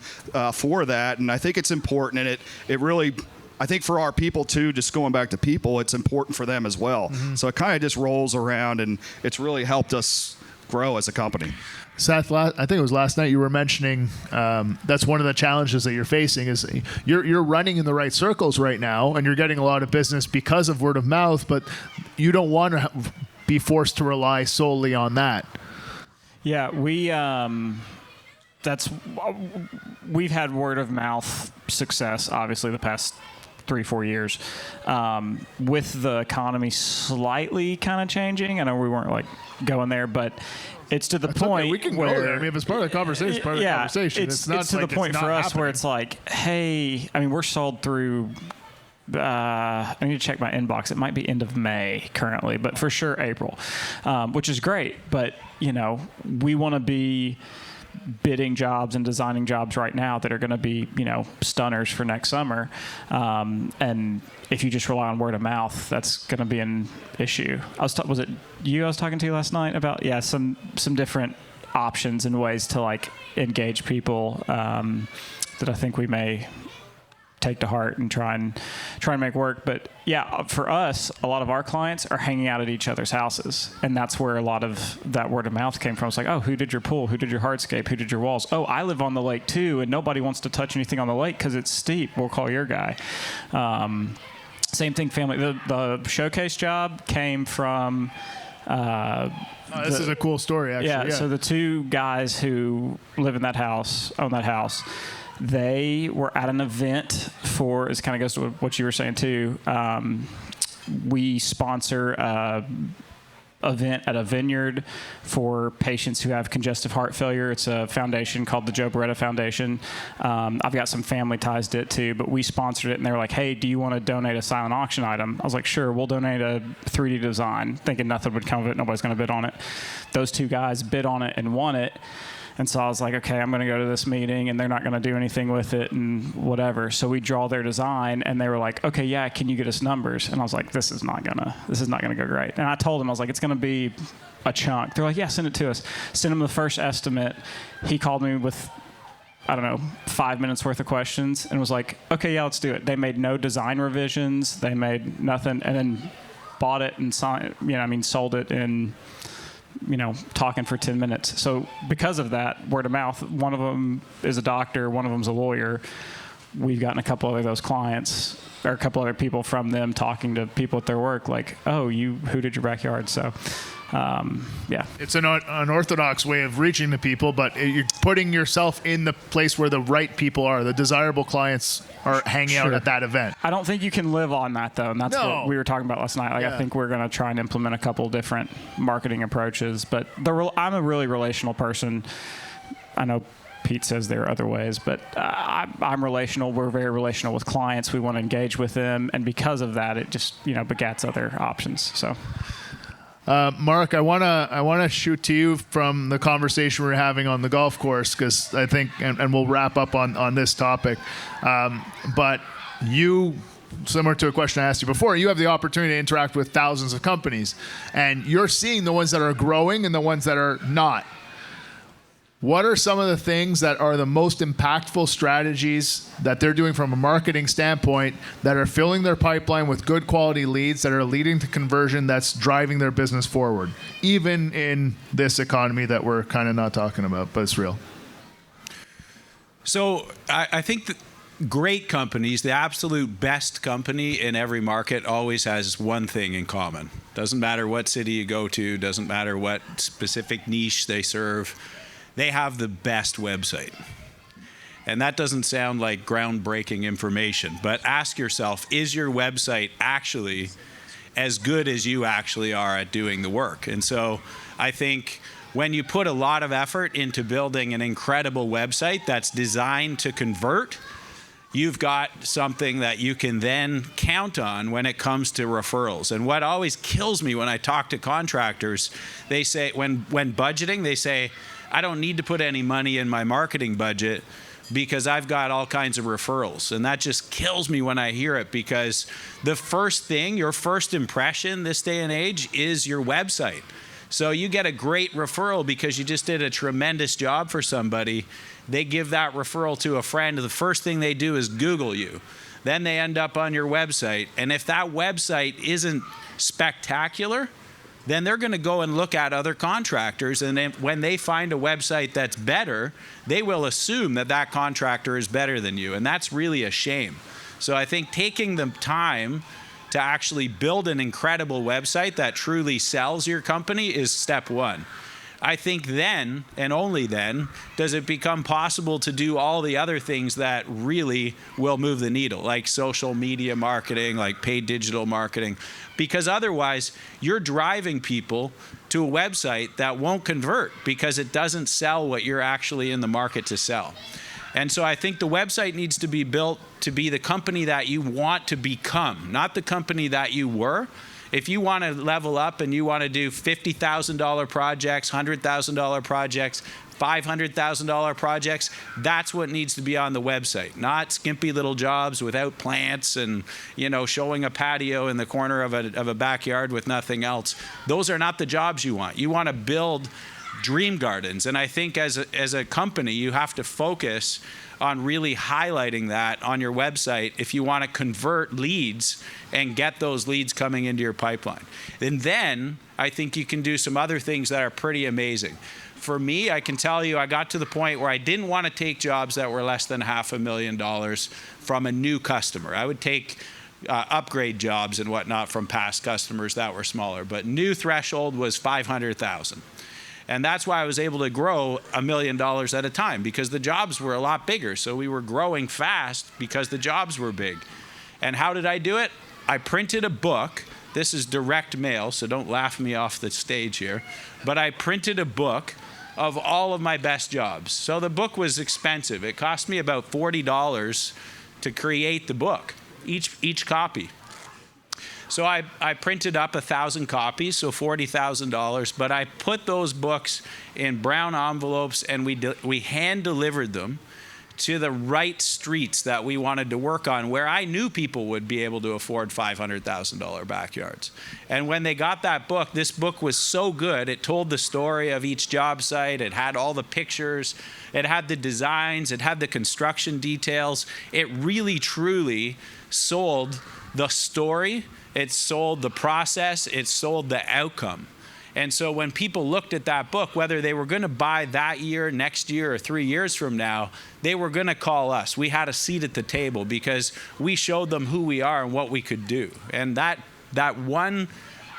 Speaker 3: for that. And I think it's important, and it really. I think for our people too, just going back to people, it's important for them as well. Mm-hmm. So it kind of just rolls around, and it's really helped us grow as a company.
Speaker 1: Seth, I think it was last night you were mentioning that's one of the challenges that you're facing is you're running in the right circles right now, and you're getting a lot of business because of word of mouth, but you don't want to be forced to rely solely on that.
Speaker 5: Yeah, we've had word of mouth success, obviously, the past 3-4 years. With the economy slightly kind of changing, I know we weren't like going there, but it's to the point
Speaker 1: okay. We can
Speaker 5: where,
Speaker 1: go there. I mean, if it's part of the conversation, it's part of the conversation.
Speaker 5: It's to the point for us where it's like, hey, I mean, we're sold through. I need to check my inbox. It might be end of May currently, but for sure April, which is great. But we want to be bidding jobs and designing jobs right now that are going to be, stunners for next summer. And if you just rely on word of mouth, that's going to be an issue. Was it you I was talking to last night about, some different options and ways to like engage people that I think we may take to heart and try and make work. But yeah, for us, a lot of our clients are hanging out at each other's houses, and that's where a lot of that word of mouth came from. It's like, oh, who did your pool? Who did your hardscape? Who did your walls? Oh, I live on the lake too, and nobody wants to touch anything on the lake because it's steep. We'll call your guy. Same thing, family. The showcase job came from
Speaker 1: This is a cool story, actually.
Speaker 5: Yeah, so the two guys who live in that house, own that house, they were at an event for, it kind of goes to what you were saying too. We sponsor event at a vineyard for patients who have congestive heart failure. It's a foundation called the Joe Beretta Foundation. I've got some family ties to it too, but we sponsored it, and they were like, hey, do you want to donate a silent auction item? I was like, sure, we'll donate a 3D design, thinking nothing would come of it, nobody's going to bid on it. Those two guys bid on it and won it. And so I was like, okay, I'm going to go to this meeting, and they're not going to do anything with it and whatever. So we draw their design, and they were like, okay, yeah, can you get us numbers? And I was like, this is not gonna go great. And I told them, I was like, it's going to be a chunk. They're like, yeah, send it to us. Send him the first estimate. He called me with, I don't know, 5 minutes worth of questions, and was like, okay, yeah, let's do it. They made no design revisions. They made nothing, and then bought it and sold it in, talking for 10 minutes. So because of that, word of mouth, one of them is a doctor, one of them's a lawyer. We've gotten a couple of those clients, or a couple other people from them talking to people at their work, like, oh, you hooted your backyard. So, yeah. It's
Speaker 1: an unorthodox way of reaching the people, but you're putting yourself in the place where the right people are. The desirable clients are hanging out at that event.
Speaker 5: I don't think you can live on that, though, and that's what we were talking about last night. I think we're going to try and implement a couple different marketing approaches, but I'm a really relational person. I know Pete says there are other ways, but I'm relational. We're very relational with clients. We want to engage with them, and because of that, it just begats other options. So.
Speaker 1: Mark, I wanna shoot to you from the conversation we're having on the golf course, because I think, and we'll wrap up on this topic. But you, similar to a question I asked you before, you have the opportunity to interact with thousands of companies, and you're seeing the ones that are growing and the ones that are not. What are some of the things that are the most impactful strategies that they're doing from a marketing standpoint that are filling their pipeline with good quality leads that are leading to conversion that's driving their business forward, even in this economy that we're kind of not talking about, but it's real?
Speaker 6: So I think that great companies, the absolute best company in every market, always has one thing in common. Doesn't matter what city you go to, doesn't matter what specific niche they serve. They have the best website. And that doesn't sound like groundbreaking information, but ask yourself, is your website actually as good as you actually are at doing the work? And so I think when you put a lot of effort into building an incredible website that's designed to convert, you've got something that you can then count on when it comes to referrals. And what always kills me when I talk to contractors, they say, when budgeting, they say, I don't need to put any money in my marketing budget because I've got all kinds of referrals. And that just kills me when I hear it, because the first thing, your first impression this day and age is your website. So you get a great referral because you just did a tremendous job for somebody. They give that referral to a friend. The first thing they do is Google you. Then they end up on your website. And if that website isn't spectacular, then they're going to go and look at other contractors, and then when they find a website that's better, they will assume that that contractor is better than you, and that's really a shame. So I think taking the time to actually build an incredible website that truly sells your company is step one. I think then, and only then, does it become possible to do all the other things that really will move the needle, like social media marketing, like paid digital marketing, because otherwise you're driving people to a website that won't convert because it doesn't sell what you're actually in the market to sell. And so I think the website needs to be built to be the company that you want to become, not the company that you were. If you want to level up and you want to do $50,000 projects, $100,000 projects, $500,000 projects, that's what needs to be on the website, not skimpy little jobs without plants and, showing a patio in the corner of a backyard with nothing else. Those are not the jobs you want. You want to build dream gardens. And I think as a company, you have to focus on really highlighting that on your website if you want to convert leads and get those leads coming into your pipeline. And then I think you can do some other things that are pretty amazing. For me, I can tell you, I got to the point where I didn't want to take jobs that were less than $500,000 from a new customer. I would take upgrade jobs and whatnot from past customers that were smaller. But new threshold was 500,000. And that's why I was able to grow $1 million at a time, because the jobs were a lot bigger. So we were growing fast because the jobs were big. And how did I do it? I printed a book. This is direct mail, so don't laugh me off the stage here. But I printed a book of all of my best jobs. So the book was expensive. It cost me about $40 to create the book, each copy. So I printed up 1,000 copies, so $40,000, but I put those books in brown envelopes and we hand delivered them to the right streets that we wanted to work on, where I knew people would be able to afford $500,000 backyards. And when they got that book, this book was so good. It told the story of each job site. It had all the pictures. It had the designs. It had the construction details. It really, truly sold the story. It sold the process. It sold the outcome. And so when people looked at that book, whether they were going to buy that year, next year, or 3 years from now, they were going to call us. We had a seat at the table because we showed them who we are and what we could do. And that one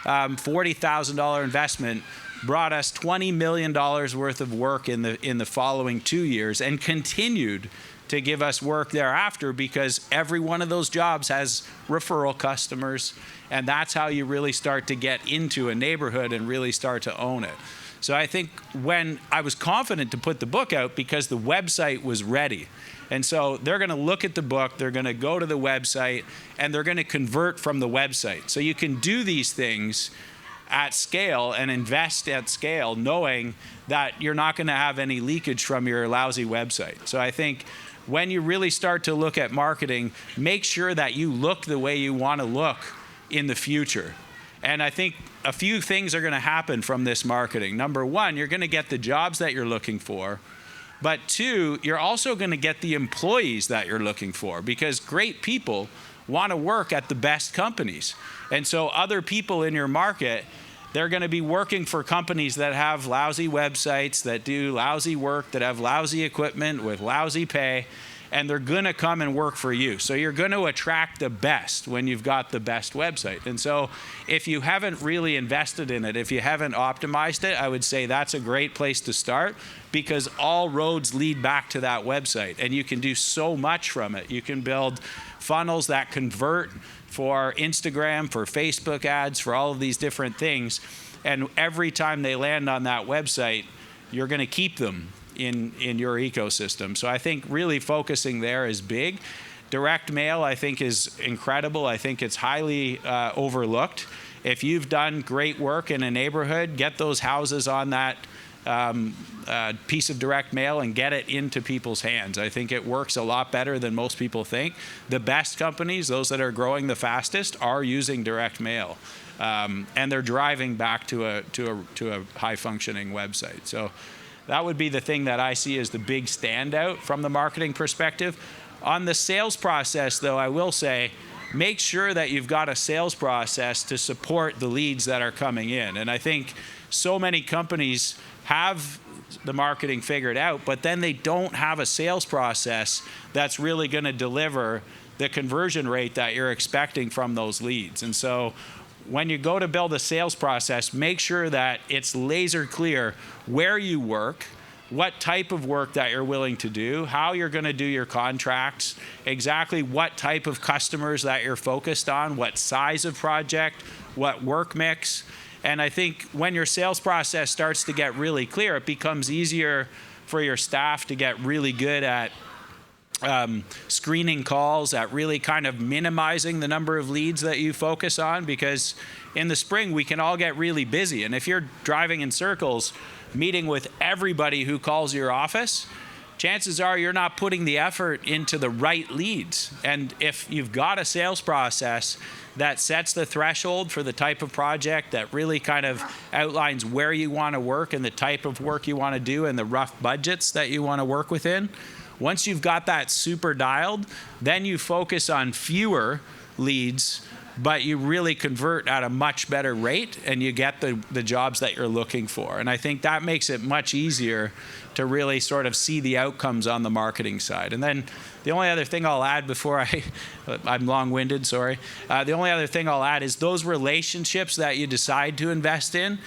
Speaker 6: $40,000 investment brought us $20 million worth of work in the following 2 years, and continued to give us work thereafter, because every one of those jobs has referral customers, and that's how you really start to get into a neighborhood and really start to own it. So I think when I was confident to put the book out, because the website was ready. And so they're going to look at the book, they're going to go to the website, and they're going to convert from the website. So you can do these things at scale and invest at scale, knowing that you're not going to have any leakage from your lousy website. So I think when you really start to look at marketing, make sure that you look the way you want to look in the future. And I think a few things are going to happen from this marketing. Number one, you're going to get the jobs that you're looking for. But two, you're also going to get the employees that you're looking for, because great people want to work at the best companies. And so other people in your market, they're going to be working for companies that have lousy websites, that do lousy work, that have lousy equipment with lousy pay, and they're going to come and work for you. So you're going to attract the best when you've got the best website. And so if you haven't really invested in it, if you haven't optimized it, I would say that's a great place to start, because all roads lead back to that website, and you can do so much from it. You can build funnels that convert for Instagram, for Facebook ads, for all of these different things. And every time they land on that website, you're going to keep them in your ecosystem. So I think really focusing there is big. Direct mail, I think, is incredible. I think it's highly overlooked. If you've done great work in a neighborhood, get those houses on that piece of direct mail and get it into people's hands. I think it works a lot better than most people think. The best companies, those that are growing the fastest, are using direct mail, and they're driving back to a high functioning website. So that would be the thing that I see as the big standout from the marketing perspective. On the sales process, though, I will say, make sure that you've got a sales process to support the leads that are coming in. And I think so many companies have the marketing figured out, but then they don't have a sales process that's really going to deliver the conversion rate that you're expecting from those leads. And so when you go to build a sales process, make sure that it's laser clear where you work, what type of work that you're willing to do, how you're going to do your contracts, exactly what type of customers that you're focused on, what size of project, what work mix. And I think when your sales process starts to get really clear, it becomes easier for your staff to get really good at screening calls, at really kind of minimizing the number of leads that you focus on, because in the spring we can all get really busy. And if you're driving in circles, meeting with everybody who calls your office, chances are you're not putting the effort into the right leads. And if you've got a sales process that sets the threshold for the type of project, that really kind of outlines where you want to work and the type of work you want to do and the rough budgets that you want to work within, once you've got that super dialed, then you focus on fewer leads but you really convert at a much better rate and you get the jobs that you're looking for. And I think that makes it much easier to really sort of see the outcomes on the marketing side. And then the only other thing I'll add before I'm long-winded, sorry. The only other thing I'll add is those relationships that you decide to invest in,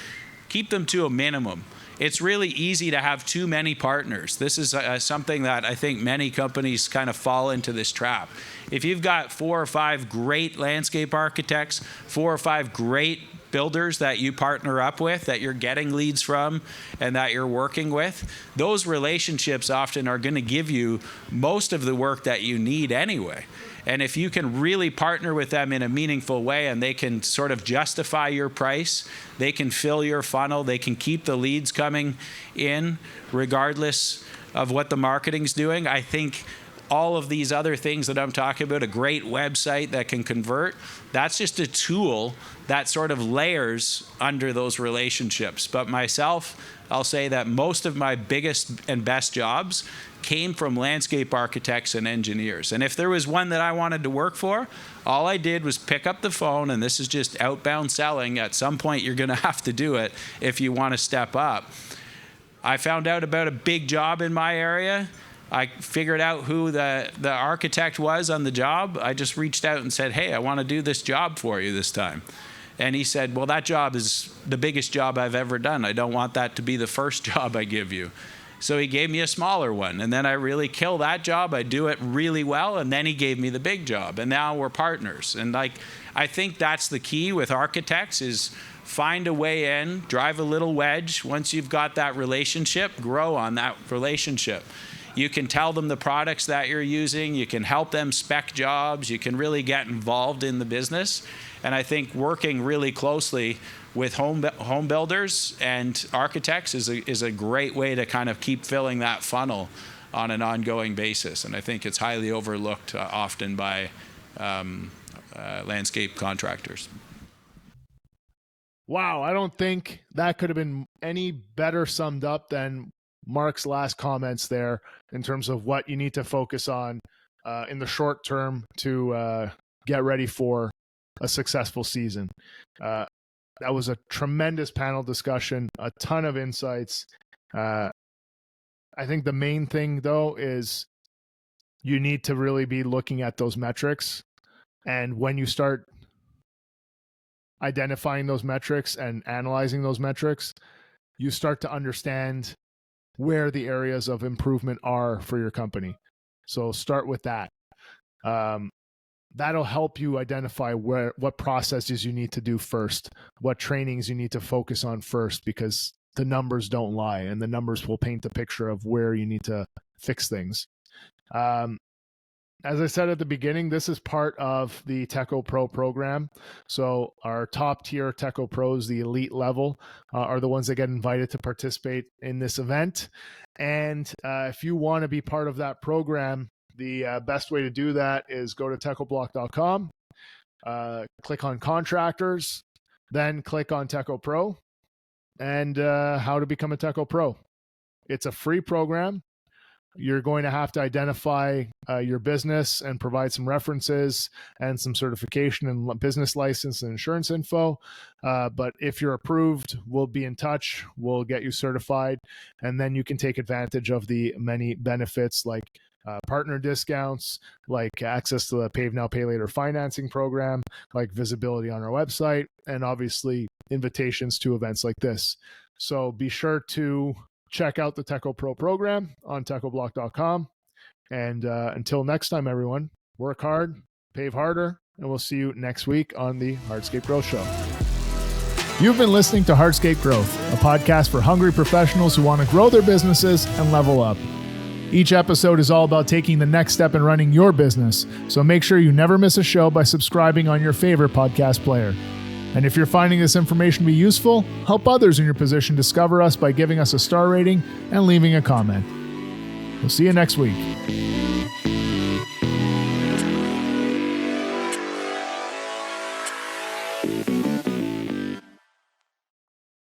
Speaker 6: keep them to a minimum. It's really easy to have too many partners. This is something that I think many companies kind of fall into this trap. If you've got 4 or 5 great landscape architects, 4 or 5 great builders that you partner up with, that you're getting leads from, and that you're working with, those relationships often are going to give you most of the work that you need anyway. And if you can really partner with them in a meaningful way and they can sort of justify your price, they can fill your funnel, they can keep the leads coming in regardless of what the marketing's doing, I think all of these other things that I'm talking about, a great website that can convert, that's just a tool that sort of layers under those relationships. But myself, I'll say that most of my biggest and best jobs came from landscape architects and engineers. And if there was one that I wanted to work for, all I did was pick up the phone, and this is just outbound selling. At some point, you're going to have to do it if you want to step up. I found out about a big job in my area. I figured out who the architect was on the job. I just reached out and said, hey, I want to do this job for you this time. And he said, well, that job is the biggest job I've ever done. I don't want that to be the first job I give you. So he gave me a smaller one. And then I really kill that job. I do it really well. And then he gave me the big job. And now we're partners. And I think that's the key with architects is find a way in, drive a little wedge. Once you've got that relationship, grow on that relationship. You can tell them the products that you're using. You can help them spec jobs. You can really get involved in the business. And I think working really closely with home builders and architects is a great way to kind of keep filling that funnel on an ongoing basis. And I think it's highly overlooked often by landscape contractors.
Speaker 1: Wow, I don't think that could have been any better summed up than Mark's last comments there in terms of what you need to focus on in the short term to get ready for a successful season. That was a tremendous panel discussion, a ton of insights. I think the main thing, though, is you need to really be looking at those metrics. And when you start identifying those metrics and analyzing those metrics, you start to understand where the areas of improvement are for your company. So start with that. That'll help you identify what processes you need to do first, what trainings you need to focus on first, because the numbers don't lie and the numbers will paint the picture of where you need to fix things. As I said at the beginning, this is part of the Techo Pro program. So our top tier Techo Pros, the elite level, are the ones that get invited to participate in this event. And if you want to be part of that program, the best way to do that is go to Techo-Bloc.com, click on contractors, then click on Techo Pro and how to become a Techo Pro. It's a free program. You're going to have to identify your business and provide some references and some certification and business license and insurance info. But if you're approved, we'll be in touch. We'll get you certified, and then you can take advantage of the many benefits like partner discounts, like access to the Pave Now, Pay Later financing program, like visibility on our website, and obviously invitations to events like this. So be sure to check out the Techo Pro program on Techo-Bloc.com. And until next time, everyone, work hard, pave harder, and we'll see you next week on the Hardscape Growth Show. You've been listening to Hardscape Growth, a podcast for hungry professionals who want to grow their businesses and level up. Each episode is all about taking the next step in running your business, so make sure you never miss a show by subscribing on your favorite podcast player. And if you're finding this information to be useful, help others in your position discover us by giving us a star rating and leaving a comment. We'll see you next week.